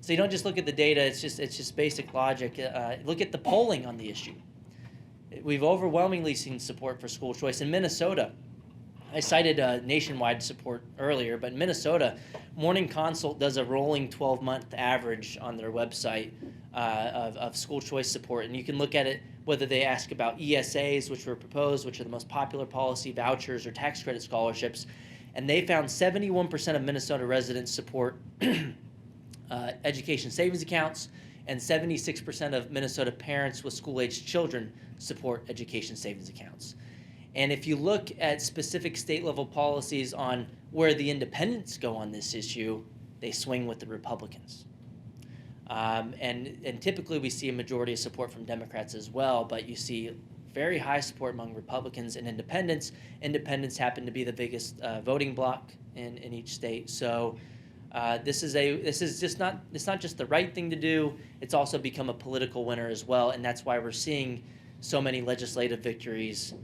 S2: so you don't just look at the data, it's just basic logic. Look at the polling on the issue. We've overwhelmingly seen support for school choice. In Minnesota, I cited nationwide support earlier, but in Minnesota, Morning Consult does a rolling 12-month average on their website of school choice support. And you can look at it whether they ask about ESAs, which were proposed, which are the most popular policy, vouchers, or tax credit scholarships. And they found 71% of Minnesota residents support education savings accounts, and 76% of Minnesota parents with school-aged children support education savings accounts. And if you look at specific state-level policies on where the independents go on this issue, they swing with the Republicans. And typically we see a majority of support from Democrats as well, but you see very high support among Republicans and independents. Independents happen to be the biggest voting bloc in each state. So this is just not, it's not just the right thing to do, it's also become a political winner as well, and that's why we're seeing so many legislative victories,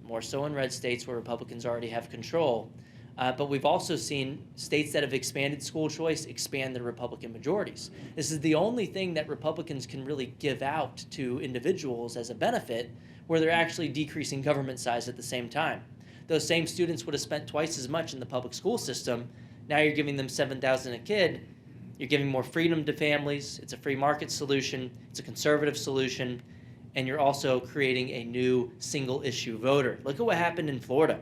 S2: more so in red states where Republicans already have control. But we've also seen states that have expanded school choice expand their Republican majorities. This is the only thing that Republicans can really give out to individuals as a benefit, where they're actually decreasing government size at the same time. Those same students would have spent twice as much in the public school system. Now you're giving them $7,000 a kid. You're giving more freedom to families. It's a free market solution. It's a conservative solution. And you're also creating a new single-issue voter. Look at what happened in Florida.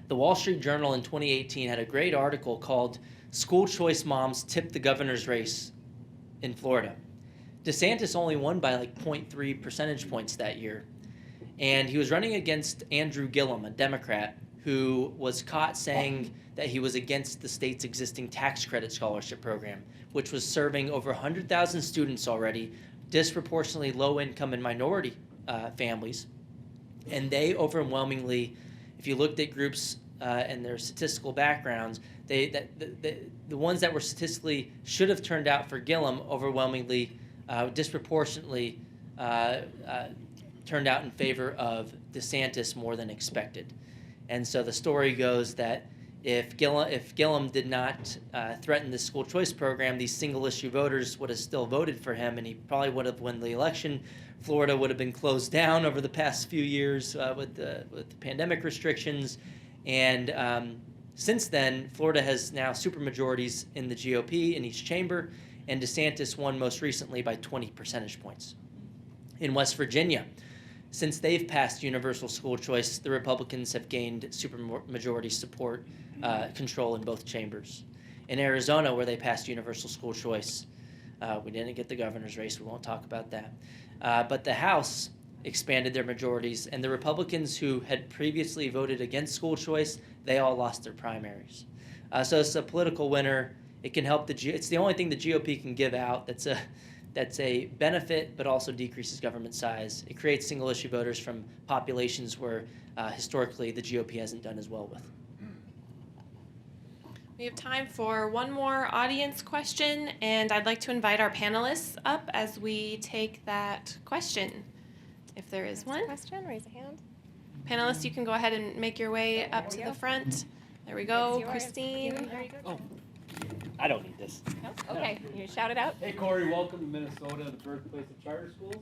S2: The Wall Street Journal in 2018 had a great article called "School Choice Moms Tip the Governor's Race in Florida." DeSantis only won by like 0.3 percentage points that year. And he was running against Andrew Gillum, a Democrat, who was caught saying that he was against the state's existing tax credit scholarship program, which was serving over 100,000 students already, disproportionately low-income and minority families. And they overwhelmingly, if you looked at groups and their statistical backgrounds, the ones that were statistically should have turned out for Gillum overwhelmingly, disproportionately turned out in favor of DeSantis more than expected. And so the story goes that if Gillum did not threaten the school choice program, these single-issue voters would have still voted for him, and he probably would have won the election. Florida would have been closed down over the past few years with the pandemic restrictions. And since then, Florida has now supermajorities in the GOP in each chamber, and DeSantis won most recently by 20 percentage points. In West Virginia, since they've passed universal school choice, the Republicans have gained supermajority support, control in both chambers. In Arizona, where they passed universal school choice, we didn't get the governor's race, we won't talk about that. But the House expanded their majorities, and the Republicans who had previously voted against school choice, they all lost their primaries. So it's a political winner. It can help it's the only thing the GOP can give out that's that's a benefit, but also decreases government size. It creates single issue voters from populations where historically the GOP hasn't done as well with.
S1: We have time for one more audience question, and I'd like to invite our panelists up as we take that question, if there is one.
S5: Question, raise a hand.
S1: Panelists, you can go ahead and make your way up to the front. There we go,
S5: It's yours.
S1: Christine.
S5: There you go.
S2: Oh, I don't need this.
S5: No? Okay, you shout it out.
S6: Hey Corey, welcome to Minnesota, the birthplace of charter schools.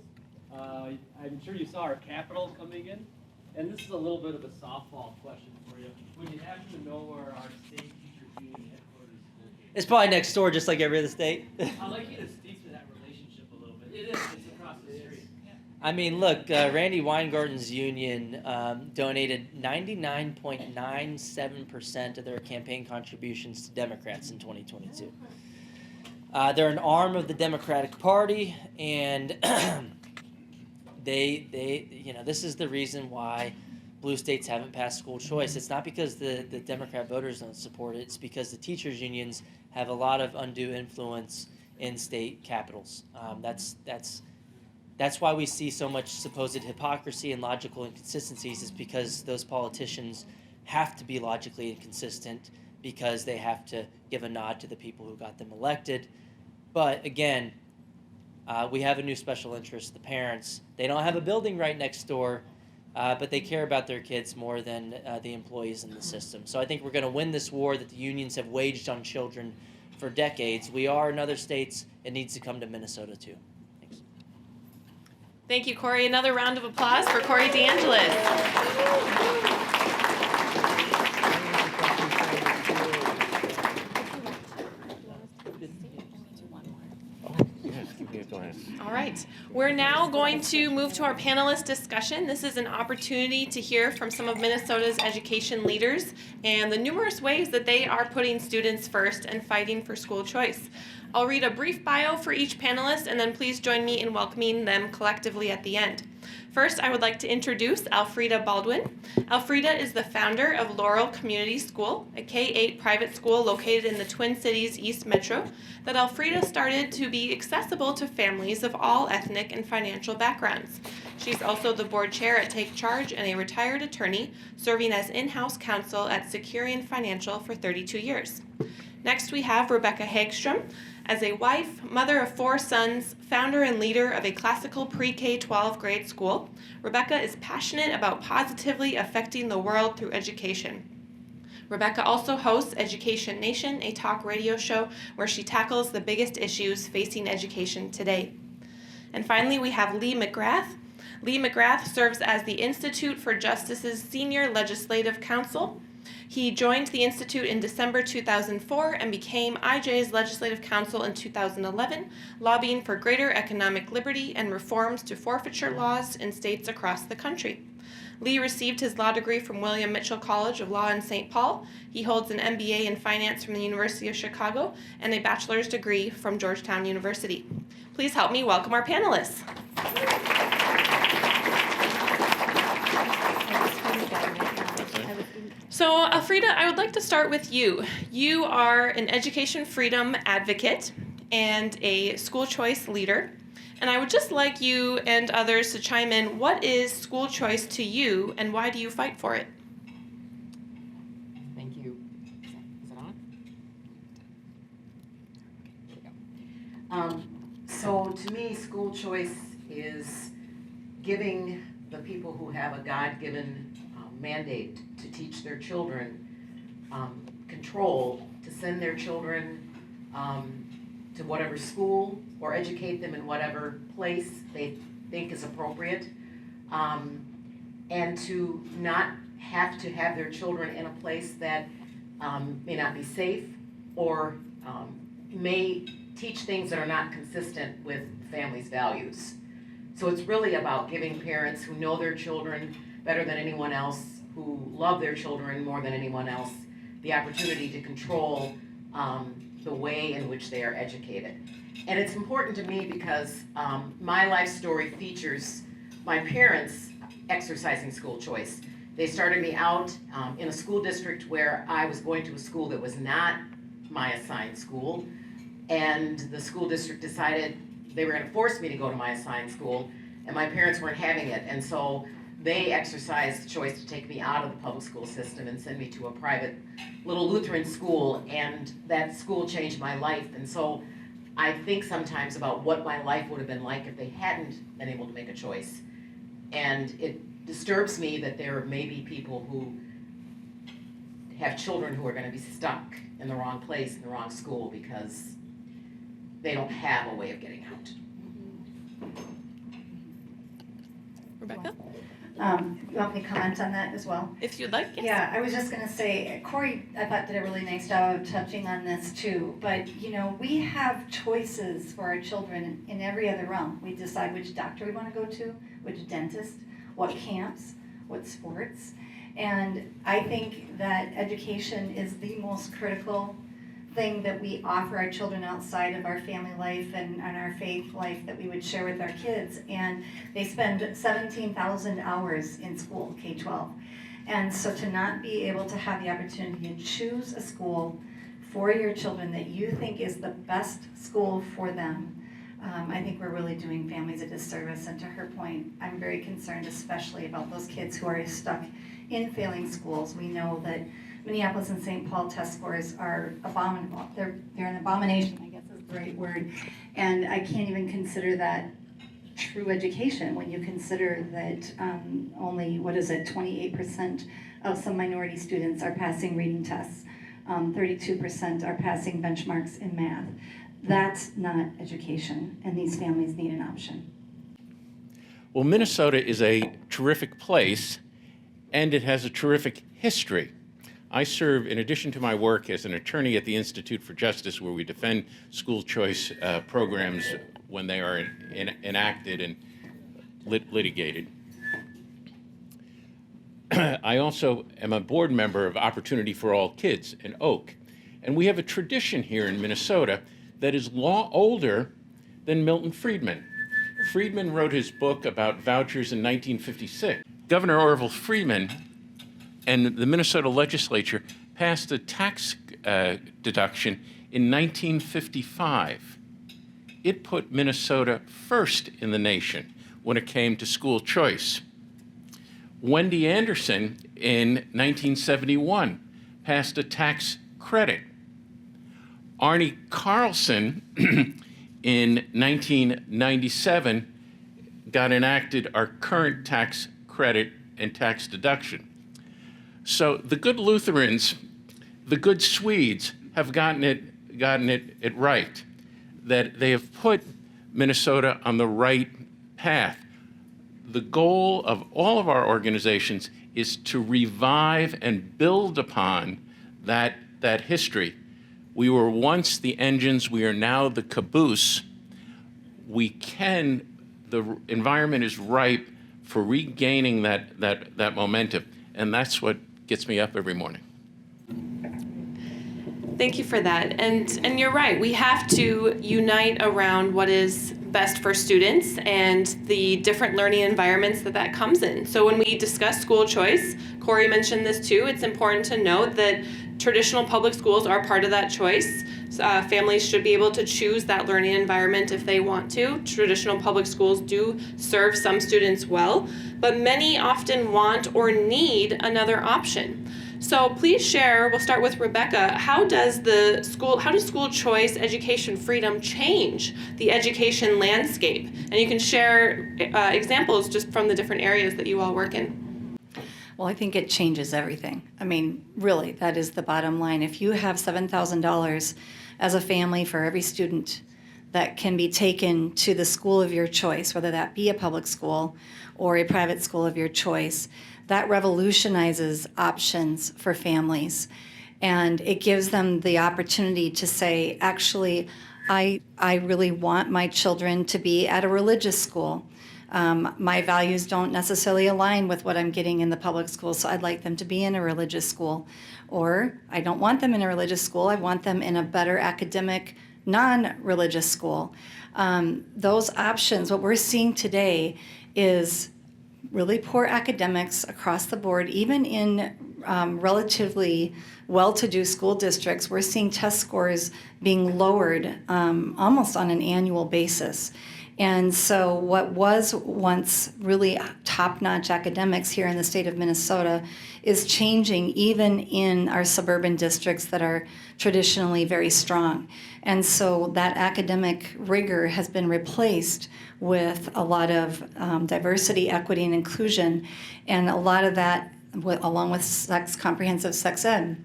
S6: I'm sure you saw our capital coming in, and this is a little bit of a softball question for you. Would you happen to know where our state teachers union headquarters is located?
S2: It's probably next door, just like every other state.
S6: I'd like you to speak to that relationship a little bit. It is, it's across the street.
S2: I mean, look, Randy Weingarten's union donated 99.97% of their campaign contributions to Democrats in 2022. They're an arm of the Democratic Party, and this is the reason why blue states haven't passed school choice. It's not because the Democrat voters don't support it. It's because the teachers unions have a lot of undue influence in state capitals. That's why we see so much supposed hypocrisy and logical inconsistencies, is because those politicians have to be logically inconsistent because they have to give a nod to the people who got them elected. But again, we have a new special interest, the parents. They don't have a building right next door, but they care about their kids more than the employees in the system. So I think we're going to win this war that the unions have waged on children for decades. We are in other states. It needs to come to Minnesota too.
S1: Thank you, Corey. Another round of applause for Corey DeAngelis. All right. We're now going to move to our panelist discussion. This is an opportunity to hear from some of Minnesota's education leaders and the numerous ways that they are putting students first and fighting for school choice. I'll read a brief bio for each panelist, and then please join me in welcoming them collectively at the end. First, I would like to introduce Alfreda Baldwin. Alfreda is the founder of Laurel Community School, a K-8 private school located in the Twin Cities East Metro that Alfreda started to be accessible to families of all ethnic and financial backgrounds. She's also the board chair at Take Charge and a retired attorney, serving as in-house counsel at Securian Financial for 32 years. Next, we have Rebecca Hagstrom. As a wife, mother of 4 sons, founder and leader of a classical pre-K-12 grade school, Rebecca is passionate about positively affecting the world through education. Rebecca also hosts Education Nation, a talk radio show where she tackles the biggest issues facing education today. And finally, we have Lee McGrath. Lee McGrath serves as the Institute for Justice's Senior Legislative Counsel. He joined the Institute in December 2004 and became IJ's legislative counsel in 2011, lobbying for greater economic liberty and reforms to forfeiture laws in states across the country. Lee received his law degree from William Mitchell College of Law in St. Paul. He holds an MBA in finance from the University of Chicago and a bachelor's degree from Georgetown University. Please help me welcome our panelists. So, Alfreda, I would like to start with you. You are an education freedom advocate and a school choice leader. And I would just like you and others to chime in. What is school choice to you, and why do you fight for it?
S7: Thank you. Is it on? There we go. So to me, school choice is giving the people who have a God-given mandate to teach their children control to send their children to whatever school or educate them in whatever place they think is appropriate, and to not have to have their children in a place that may not be safe or may teach things that are not consistent with family's values. So it's really about giving parents who know their children better than anyone else, who love their children more than anyone else, the opportunity to control the way in which they are educated. And it's important to me because my life story features my parents exercising school choice. They started me out in a school district where I was going to a school that was not my assigned school, and the school district decided they were going to force me to go to my assigned school, and my parents weren't having it. And so they exercised the choice to take me out of the public school system and send me to a private little Lutheran school, and that school changed my life. And so I think sometimes about what my life would have been like if they hadn't been able to make a choice. And it disturbs me that there may be people who have children who are going to be stuck in the wrong place, in the wrong school, because they don't have a way of getting out.
S1: Rebecca,
S8: You want me to comment on that as well?
S1: if you'd like. Yes.
S8: Yeah, I was just going to say, Corey, I thought did a really nice job of touching on this too. But you know, we have choices for our children in every other realm. We decide which doctor we want to go to, which dentist, what camps, what sports. And I think that education is the most critical thing that we offer our children outside of our family life and our faith life that we would share with our kids. And they spend 17,000 hours in school, K-12. And so to not be able to have the opportunity to choose a school for your children that you think is the best school for them, I think we're really doing families a disservice. And to her point, I'm very concerned especially about those kids who are stuck in failing schools. We know that Minneapolis and St. Paul test scores are abominable. They're an abomination, I guess is the right word. And I can't even consider that true education when you consider that only, 28% of some minority students are passing reading tests. 32% are passing benchmarks in math. That's not education, and these families need an option.
S9: Well, Minnesota is a terrific place, and it has a terrific history. I serve, in addition to my work, as an attorney at the Institute for Justice, where we defend school choice programs when they are enacted and litigated. I also am a board member of Opportunity for All Kids in Oak. And we have a tradition here in Minnesota that is older than Milton Friedman. Friedman wrote his book about vouchers in 1956. Governor Orville Friedman and the Minnesota legislature passed a tax deduction in 1955. It put Minnesota first in the nation when it came to school choice. Wendy Anderson in 1971 passed a tax credit. Arnie Carlson in 1997 got enacted our current tax credit and tax deduction. So the good Lutherans, the good Swedes have gotten it right, that they have put Minnesota on the right path. The goal of all of our organizations is to revive and build upon that history. We were once the engines, we are now the caboose. The environment is ripe for regaining that momentum, and that's what gets me up every morning.
S1: Thank you for that. And you're right. We have to unite around what is best for students and the different learning environments that comes in. So when we discuss school choice, Corey mentioned this too, it's important to note that traditional public schools are part of that choice. Families should be able to choose that learning environment if they want to. Traditional public schools do serve some students well, but many often want or need another option. So please share, we'll start with Rebecca, how does school choice education freedom change the education landscape? And you can share examples just from the different areas that you all work in.
S8: Well, I think it changes everything. I mean, really, that is the bottom line. If you have $7,000 as a family for every student that can be taken to the school of your choice, whether that be a public school or a private school of your choice, that revolutionizes options for families. And it gives them the opportunity to say, actually, I really want my children to be at a religious school. My values don't necessarily align with what I'm getting in the public school, so I'd like them to be in a religious school. Or I don't want them in a religious school, I want them in a better academic, non-religious school. Those options, what we're seeing today is really poor academics across the board, even in relatively well-to-do school districts, we're seeing test scores being lowered almost on an annual basis. And so what was once really top-notch academics here in the state of Minnesota is changing even in our suburban districts that are traditionally very strong. And so that academic rigor has been replaced with a lot of diversity, equity, and inclusion, and a lot of that along with comprehensive sex ed.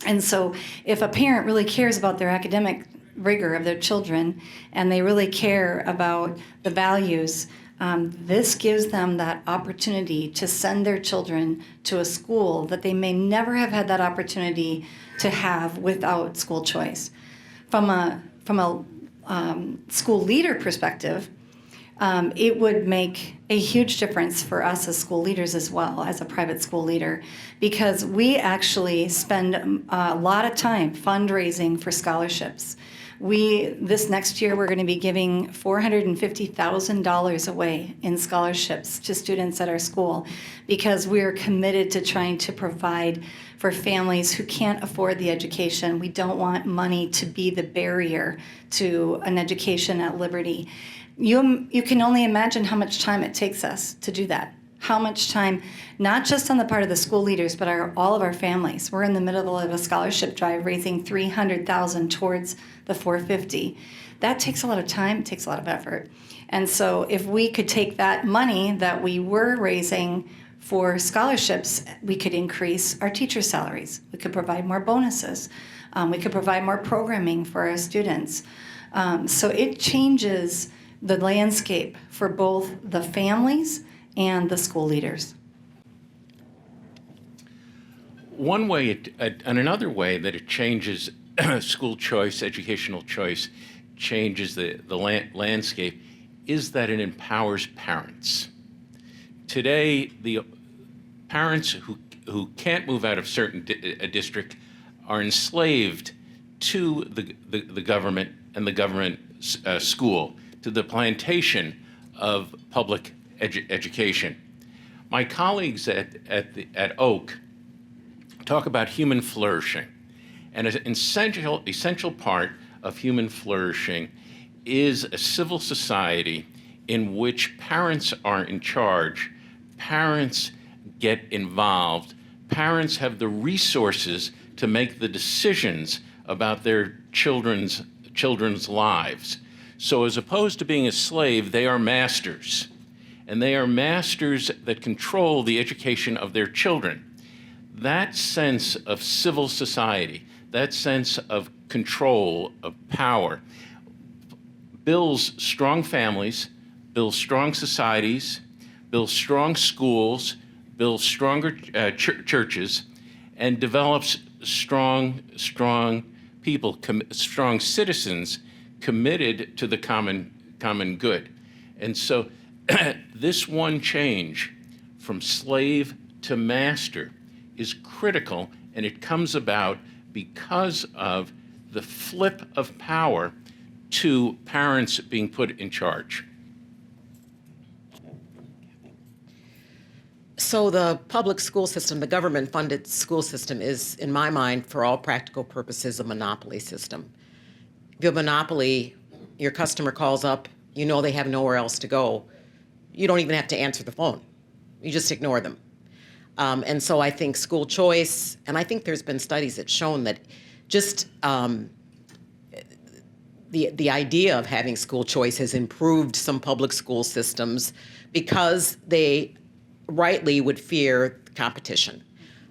S8: And so if a parent really cares about their academic rigor of their children and they really care about the values, this gives them that opportunity to send their children to a school that they may never have had that opportunity to have without school choice. From a school leader perspective, it would make a huge difference for us as school leaders as well, as a private school leader, because we actually spend a lot of time fundraising for scholarships. This next year, we're going to be giving $450,000 away in scholarships to students at our school because we are committed to trying to provide for families who can't afford the education. We don't want money to be the barrier to an education at Liberty. You can only imagine how much time it takes us to do that. How much time, not just on the part of the school leaders, but all of our families. We're in the middle of a scholarship drive raising $300,000 towards the 450. That takes a lot of time, takes a lot of effort. And so if we could take that money that we were raising for scholarships, we could increase our teacher salaries. We could provide more bonuses. We could provide more programming for our students. So it changes the landscape for both the families and the school leaders.
S9: One way, and another way that it changes school choice, educational choice, changes the landscape, is that it empowers parents. Today, the parents who can't move out of a district are enslaved to the government and the government school, to the plantation of public education. My colleagues at Oak talk about human flourishing, and an essential part of human flourishing is a civil society in which parents are in charge, parents get involved, parents have the resources to make the decisions about their children's lives. So as opposed to being a slave, they are masters. And they are masters that control the education of their children. That sense of civil society, that sense of control, of power, builds strong families, builds strong societies, builds strong schools, builds stronger churches, and develops strong people, strong citizens committed to the common good. And so this one change from slave to master is critical, and it comes about because of the flip of power to parents being put in charge.
S10: So the public school system, the government-funded school system is, in my mind, for all practical purposes, a monopoly system. If you have a monopoly, your customer calls up, you know they have nowhere else to go. You don't even have to answer the phone. You just ignore them. And so I think school choice, and I think there's been studies that shown that just the idea of having school choice has improved some public school systems because they rightly would fear competition.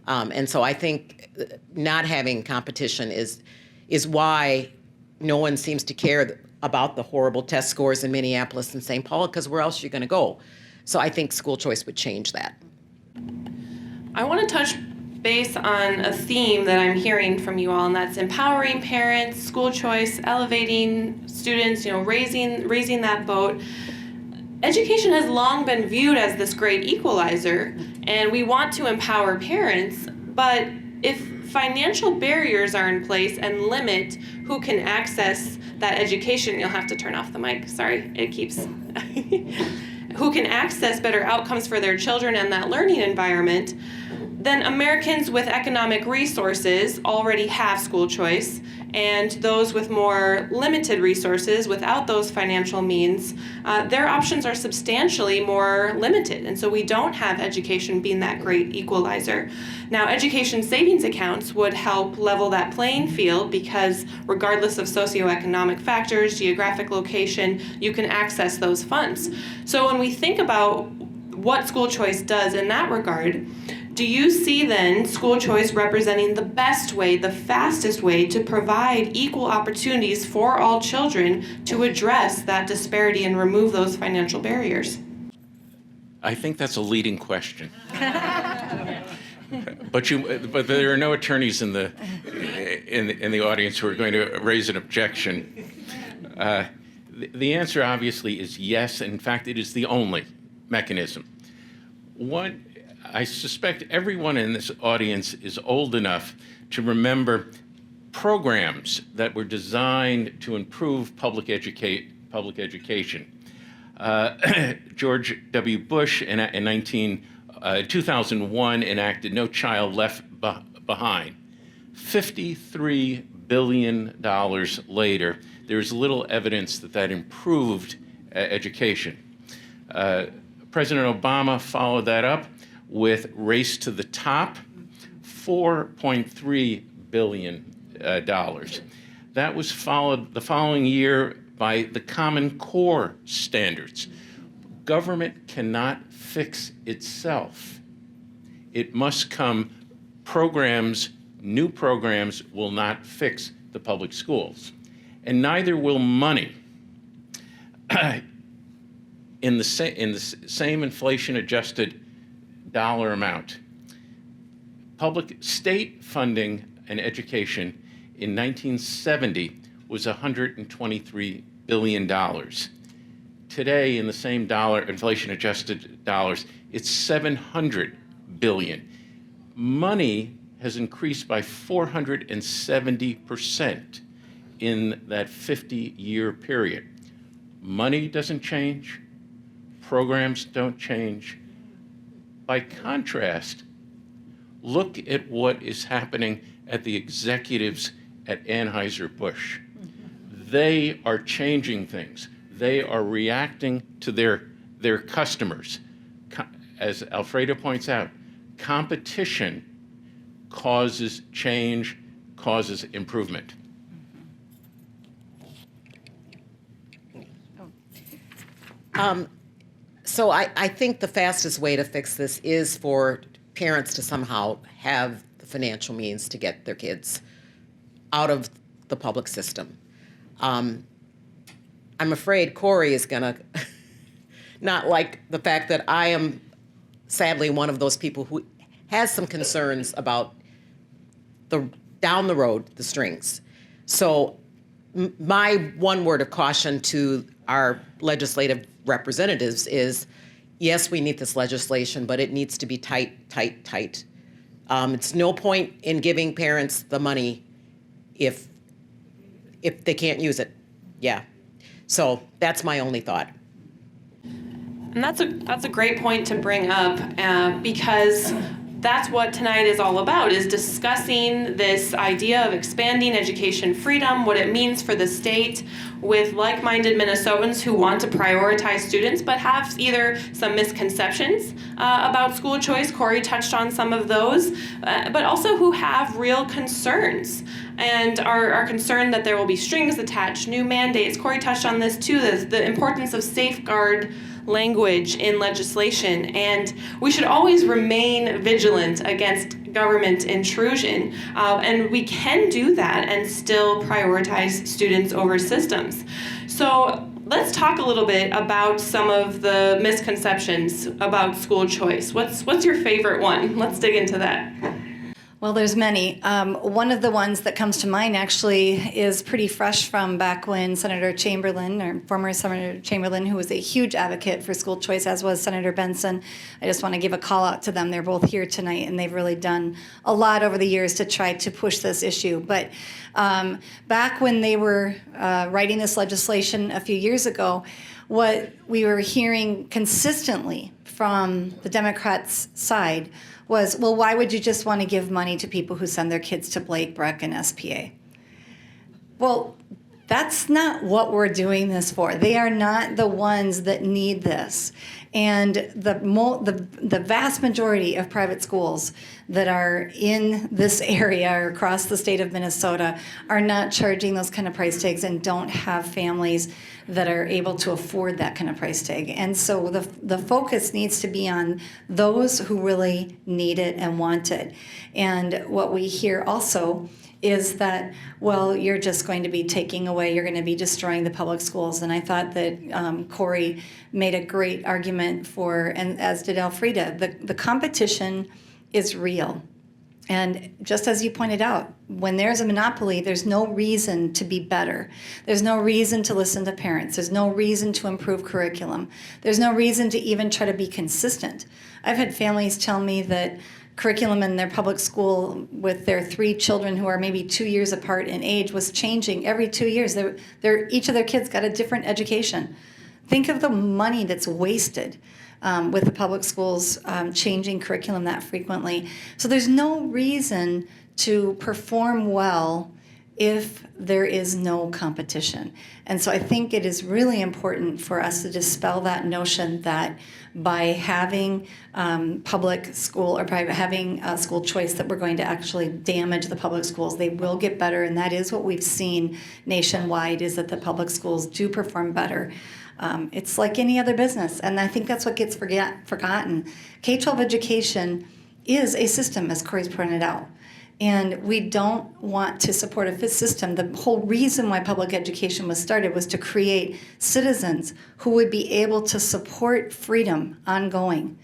S10: And so I think not having competition is why no one seems to care about the horrible test scores in Minneapolis and St. Paul, because where else are you going to go? So I think school choice would change that.
S1: I want to touch base on a theme that I'm hearing from you all, and that's empowering parents, school choice, elevating students, raising that boat. Education has long been viewed as this great equalizer, and we want to empower parents, but if financial barriers are in place and limit who can access that education, you'll have to turn off the mic, sorry, it keeps, who can access better outcomes for their children and that learning environment, then Americans with economic resources already have school choice, and those with more limited resources, without those financial means, their options are substantially more limited, and so we don't have education being that great equalizer. Now, education savings accounts would help level that playing field because regardless of socioeconomic factors, geographic location, you can access those funds. So when we think about what school choice does in that regard, do you see then school choice representing the best way, the fastest way to provide equal opportunities for all children to address that disparity and remove those financial barriers?
S9: I think that's a leading question. But there are no attorneys in the audience who are going to raise an objection. The answer obviously is yes. In fact, it is the only mechanism. I suspect everyone in this audience is old enough to remember programs that were designed to improve public education. George W. Bush in 2001 enacted No Child Left Behind. $53 billion later, there's little evidence that improved education. President Obama followed that up with Race to the Top, $4.3 billion. That was followed the following year by the Common Core standards. Government cannot fix itself. It must come new programs will not fix the public schools. And neither will money. In the same inflation-adjusted dollar amount. State funding and education in 1970 was $123 billion. Today, in the same inflation-adjusted dollars, it's $700 billion. Money has increased by 470% in that 50-year period. Money doesn't change. Programs don't change. By contrast, look at what is happening at the executives at Anheuser-Busch. They are changing things. They are reacting to their customers. As Alfredo points out, competition causes change, causes improvement.
S10: So I think the fastest way to fix this is for parents to somehow have the financial means to get their kids out of the public system. I'm afraid Corey is going to not like the fact that I am sadly one of those people who has some concerns about down the road, the strings. So my one word of caution to our legislative representatives is, yes, we need this legislation, but it needs to be tight. It's no point in giving parents the money if they can't use it. Yeah. So that's my only thought.
S1: And that's a great point to bring up because that's what tonight is all about, is discussing this idea of expanding education freedom, what it means for the state, with like-minded Minnesotans who want to prioritize students but have either some misconceptions about school choice, Corey touched on some of those, but also who have real concerns and are concerned that there will be strings attached, new mandates. Corey touched on this too, the importance of safeguard language in legislation, and we should always remain vigilant against government intrusion, and we can do that and still prioritize students over systems. So let's talk a little bit about some of the misconceptions about school choice. What's your favorite one? Let's dig into that.
S8: Well, there's many. One of the ones that comes to mind actually is pretty fresh from back when Senator Chamberlain, or former Senator Chamberlain, who was a huge advocate for school choice, as was Senator Benson. I just want to give a call out to them. They're both here tonight, and they've really done a lot over the years to try to push this issue. But back when they were writing this legislation a few years ago, what we were hearing consistently from the Democrats' side was, well, why would you just want to give money to people who send their kids to Blake, Breck, and SPA? Well, that's not what we're doing this for. They are not the ones that need this. And the vast majority of private schools that are in this area or across the state of Minnesota are not charging those kind of price tags and don't have families that are able to afford that kind of price tag. And so the focus needs to be on those who really need it and want it. And what we hear also is that, well, you're just going to be taking away, you're going to be destroying the public schools. And I thought that Corey made a great argument for, and as did Elfrida, the competition is real. And just as you pointed out, when there's a monopoly, there's no reason to be better. There's no reason to listen to parents. There's no reason to improve curriculum. There's no reason to even try to be consistent. I've had families tell me that curriculum in their public school with their 3 children who are maybe 2 years apart in age was changing every 2 years. Each of their kids got a different education. Think of the money that's wasted with the public schools changing curriculum that frequently. So there's no reason to perform well if there is no competition. And so I think it is really important for us to dispel that notion that by having public school or private, having school choice, that we're going to actually damage the public schools. They will get better, and that is what we've seen nationwide, is that the public schools do perform better. It's like any other business, and I think that's what gets forgotten. K-12 education is a system, as Corey's pointed out. And we don't want to support a system. The whole reason why public education was started was to create citizens who would be able to support freedom ongoing.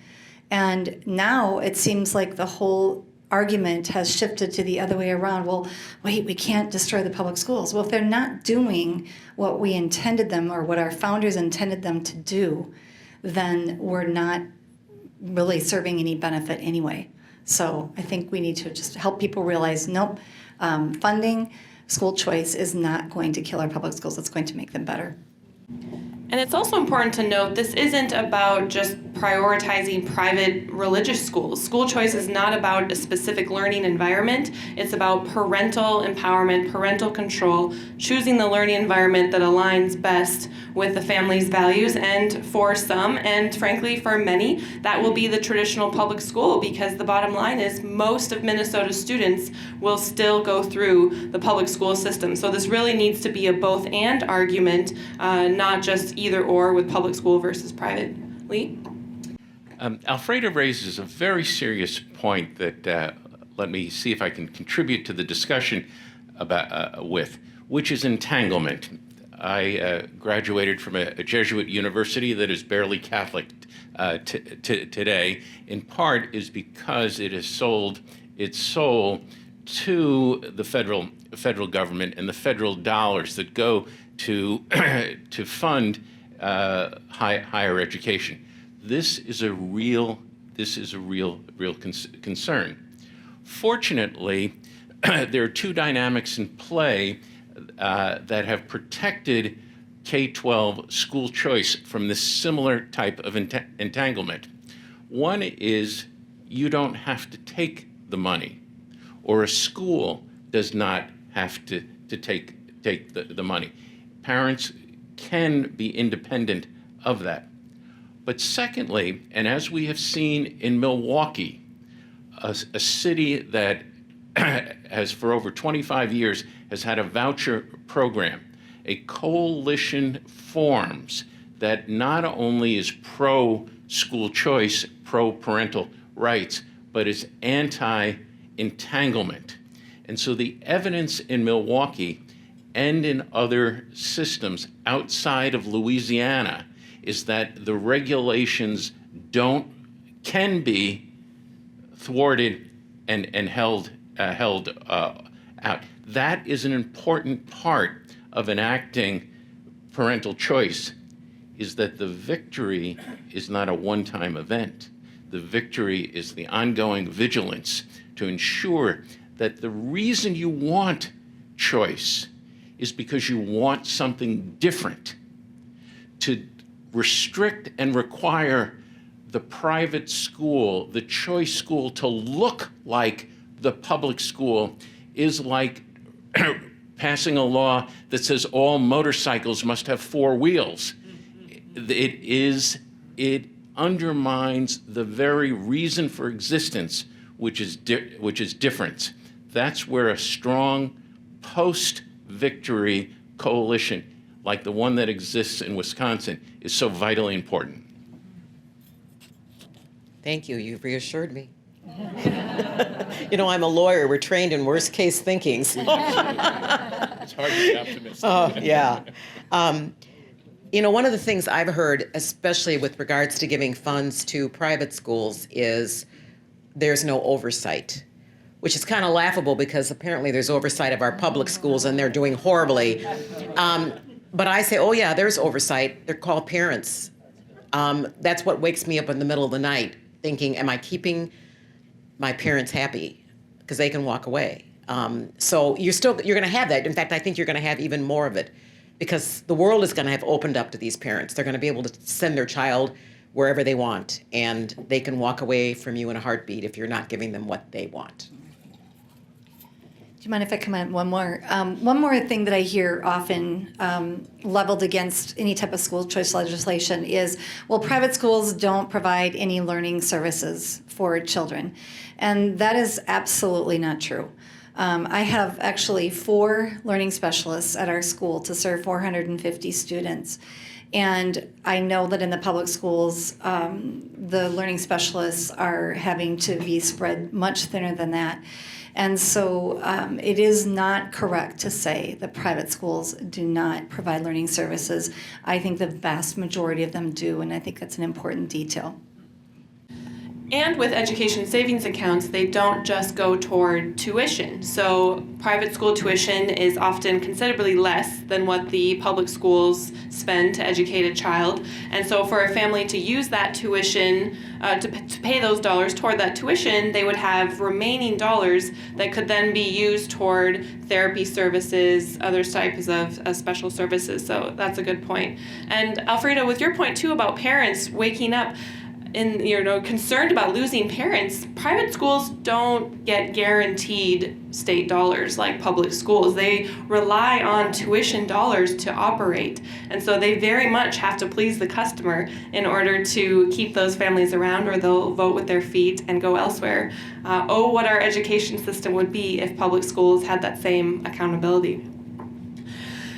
S8: And now it seems like the whole argument has shifted to the other way around. Well, wait, we can't destroy the public schools. Well, if they're not doing what we intended them or what our founders intended them to do, then we're not really serving any benefit anyway. So I think we need to just help people realize, nope, funding school choice is not going to kill our public schools. It's going to make them better.
S1: And it's also important to note this isn't about just prioritizing private religious schools. School choice is not about a specific learning environment. It's about parental empowerment, parental control, choosing the learning environment that aligns best with the family's values. And for some, and frankly for many, that will be the traditional public school, because the bottom line is most of Minnesota's students will still go through the public school system. So this really needs to be a both and argument, not just either or with public school versus private. Lee?
S9: Alfreda raises a very serious point that let me see if I can contribute to the discussion about which is entanglement. I graduated from a Jesuit university that is barely Catholic today. In part is because it has sold its soul to the federal government and the federal dollars that go to to fund higher education. This is a real concern. Fortunately, there are two dynamics in play that have protected K-12 school choice from this similar type of entanglement. One is you don't have to take the money, or a school does not have to take the money. Parents can be independent of that. But secondly, and as we have seen in Milwaukee, a city that has for over 25 years has had a voucher program, a coalition forms that not only is pro-school choice, pro-parental rights, but is anti-entanglement. And so the evidence in Milwaukee and in other systems outside of Louisiana is that the regulations can be thwarted and held out. That is an important part of enacting parental choice, is that the victory is not a one-time event. The victory is the ongoing vigilance to ensure that the reason you want choice is because you want something different. To restrict and require the private school, the choice school, to look like the public school is like passing a law that says all motorcycles must have 4 wheels. It undermines the very reason for existence, which is difference. That's where a strong post-victory coalition, like the one that exists in Wisconsin, is so vitally important.
S10: Thank you. You've reassured me. You know, I'm a lawyer. We're trained in worst case thinkings.
S9: It's hard to be optimistic.
S10: Oh, yeah. You know, one of the things I've heard, especially with regards to giving funds to private schools, is there's no oversight, which is kind of laughable because apparently there's oversight of our public schools and they're doing horribly. But I say, oh yeah, there's oversight. They're called parents. That's what wakes me up in the middle of the night thinking, am I keeping my parents happy? Because they can walk away. So you're going to have that. In fact, I think you're going to have even more of it because the world is going to have opened up to these parents. They're going to be able to send their child wherever they want, and they can walk away from you in a heartbeat if you're not giving them what they want.
S8: Do you mind if I comment one more? One more thing that I hear often leveled against any type of school choice legislation is, well, private schools don't provide any learning services for children. And that is absolutely not true. I have actually 4 learning specialists at our school to serve 450 students. And I know that in the public schools, the learning specialists are having to be spread much thinner than that. And so it is not correct to say that private schools do not provide learning services. I think the vast majority of them do, and I think that's an important detail.
S1: And with education savings accounts, they don't just go toward tuition. So private school tuition is often considerably less than what the public schools spend to educate a child. And so for a family to use that tuition, to pay those dollars toward that tuition, they would have remaining dollars that could then be used toward therapy services, other types of special services. So that's a good point. And Alfredo, with your point too about parents waking up, concerned about losing parents, private schools don't get guaranteed state dollars like public schools. They rely on tuition dollars to operate. And so they very much have to please the customer in order to keep those families around, or they'll vote with their feet and go elsewhere. What our education system would be if public schools had that same accountability.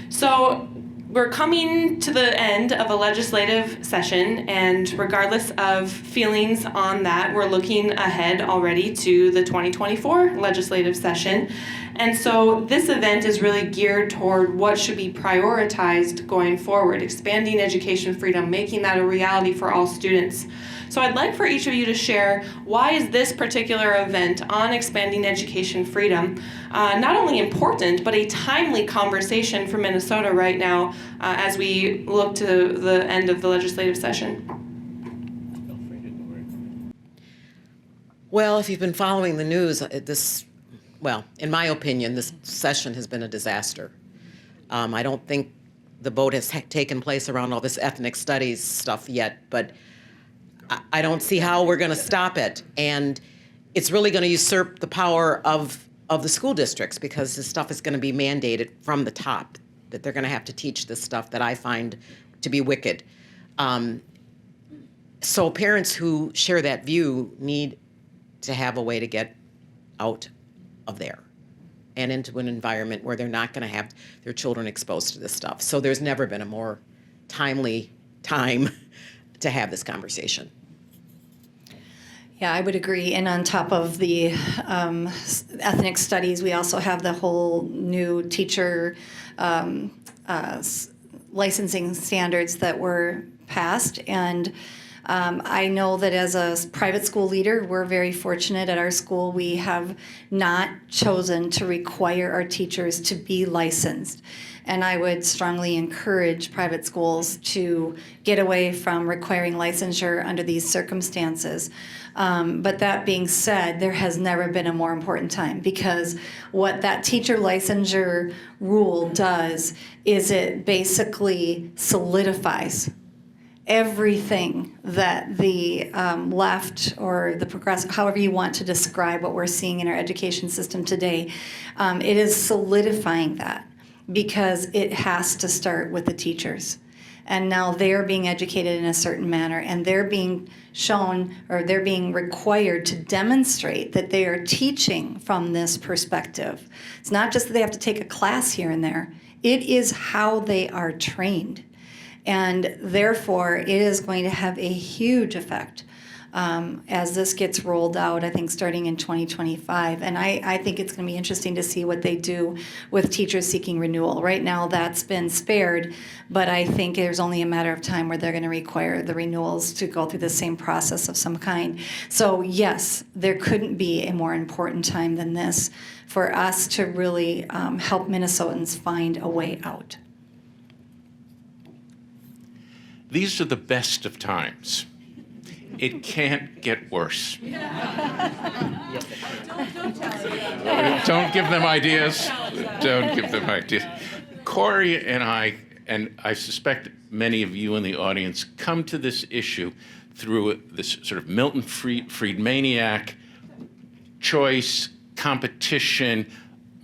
S1: So we're coming to the end of a legislative session, and regardless of feelings on that, we're looking ahead already to the 2024 legislative session. And so this event is really geared toward what should be prioritized going forward, expanding education freedom, making that a reality for all students. So I'd like for each of you to share, why is this particular event on expanding education freedom not only important, but a timely conversation for Minnesota right now as we look to the end of the legislative session?
S10: Well, if you've been following the news, in my opinion, this session has been a disaster. I don't think the vote has taken place around all this ethnic studies stuff yet, but I don't see how we're going to stop it. And it's really going to usurp the power of the school districts, because this stuff is going to be mandated from the top, that they're going to have to teach this stuff that I find to be wicked. So parents who share that view need to have a way to get out of there and into an environment where they're not going to have their children exposed to this stuff. So there's never been a more timely time to have this conversation.
S8: Yeah, I would agree. And on top of the ethnic studies, we also have the whole new teacher licensing standards that were passed. And I know that as a private school leader, we're very fortunate at our school. We have not chosen to require our teachers to be licensed. And I would strongly encourage private schools to get away from requiring licensure under these circumstances. But that being said, there has never been a more important time, because what that teacher licensure rule does is it basically solidifies everything that the left or the progressive, however you want to describe what we're seeing in our education system today, it is solidifying that, because it has to start with the teachers. And now they're being educated in a certain manner, and they're being shown, or they're being required to demonstrate that they are teaching from this perspective. It's not just that they have to take a class here and there. It is how they are trained. And therefore, it is going to have a huge effect as this gets rolled out, I think, starting in 2025. And I think it's going to be interesting to see what they do with teachers seeking renewal. Right now, that's been spared, but I think there's only a matter of time where they're going to require the renewals to go through the same process of some kind. So yes, there couldn't be a more important time than this for us to really help Minnesotans find a way out.
S9: These are the best of times. It can't get worse. Don't give them ideas. Don't give them ideas. Corey and I suspect many of you in the audience, come to this issue through this sort of Milton Friedmaniac choice, competition,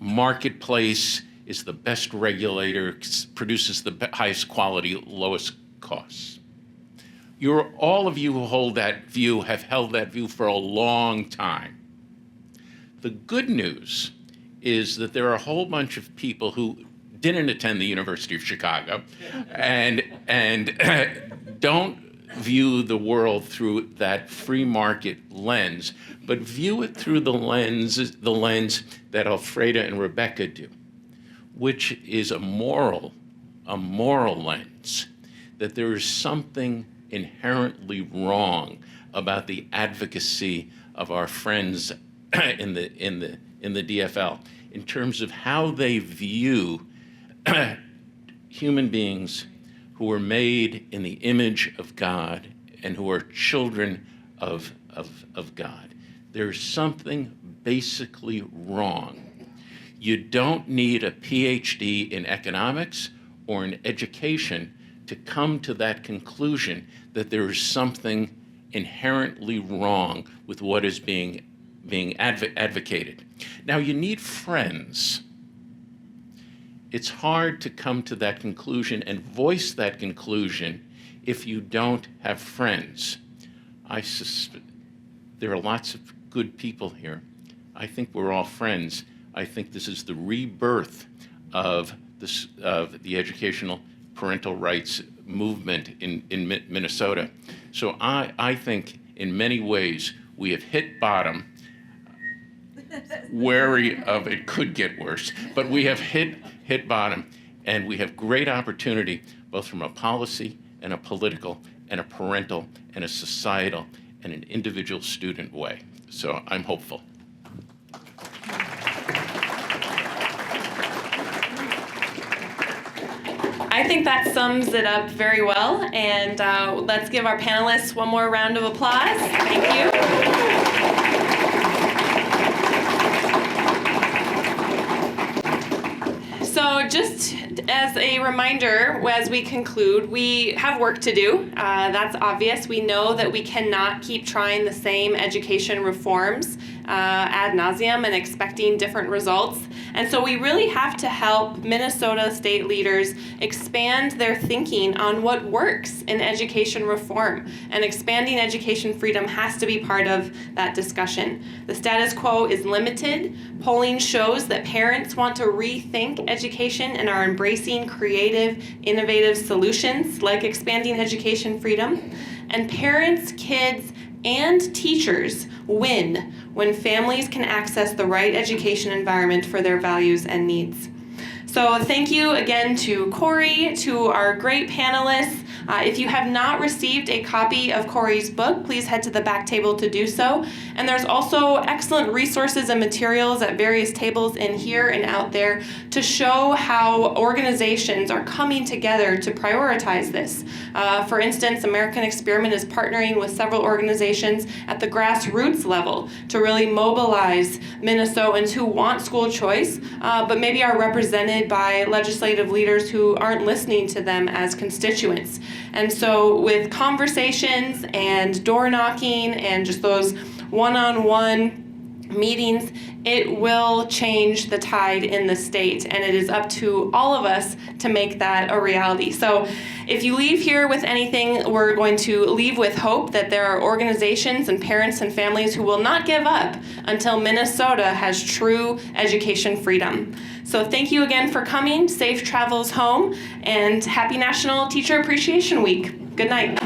S9: marketplace is the best regulator, produces the highest quality, lowest costs. All of you who hold that view have held that view for a long time. The good news is that there are a whole bunch of people who didn't attend the University of Chicago and don't view the world through that free market lens, but view it through the lens that Alfreda and Rebecca do, which is a moral lens, that there is something inherently wrong about the advocacy of our friends in the DFL in terms of how they view human beings who are made in the image of God and who are children of God. There's something basically wrong. You don't need a PhD in economics or in education to come to that conclusion that there is something inherently wrong with what is being advocated. Now, you need friends. It's hard to come to that conclusion and voice that conclusion if you don't have friends. There are lots of good people here. I think we're all friends. I think this is the rebirth of the educational parental rights movement in Minnesota. So I think in many ways we have hit bottom, wary of it could get worse, but we have hit bottom, and we have great opportunity both from a policy and a political and a parental and a societal and an individual student way. So I'm hopeful.
S1: I think that sums it up very well, and let's give our panelists one more round of applause. Thank you. So just as a reminder, as we conclude, we have work to do. That's obvious. We know that we cannot keep trying the same education reforms ad nauseum and expecting different results. And so we really have to help Minnesota state leaders expand their thinking on what works in education reform. And expanding education freedom has to be part of that discussion. The status quo is limited. Polling shows that parents want to rethink education and are embracing creative, innovative solutions like expanding education freedom. And parents, kids, and teachers win when families can access the right education environment for their values and needs. So thank you again to Corey, to our great panelists. If you have not received a copy of Corey's book, please head to the back table to do so. And there's also excellent resources and materials at various tables in here and out there to show how organizations are coming together to prioritize this. For instance, American Experiment is partnering with several organizations at the grassroots level to really mobilize Minnesotans who want school choice, but maybe are represented by legislative leaders who aren't listening to them as constituents. And so with conversations and door knocking and just those one-on-one meetings, it will change the tide in the state, and it is up to all of us to make that a reality. So if you leave here with anything, we're going to leave with hope that there are organizations and parents and families who will not give up until Minnesota has true education freedom. So thank you again for coming. Safe travels home, and happy National Teacher Appreciation Week. Good night.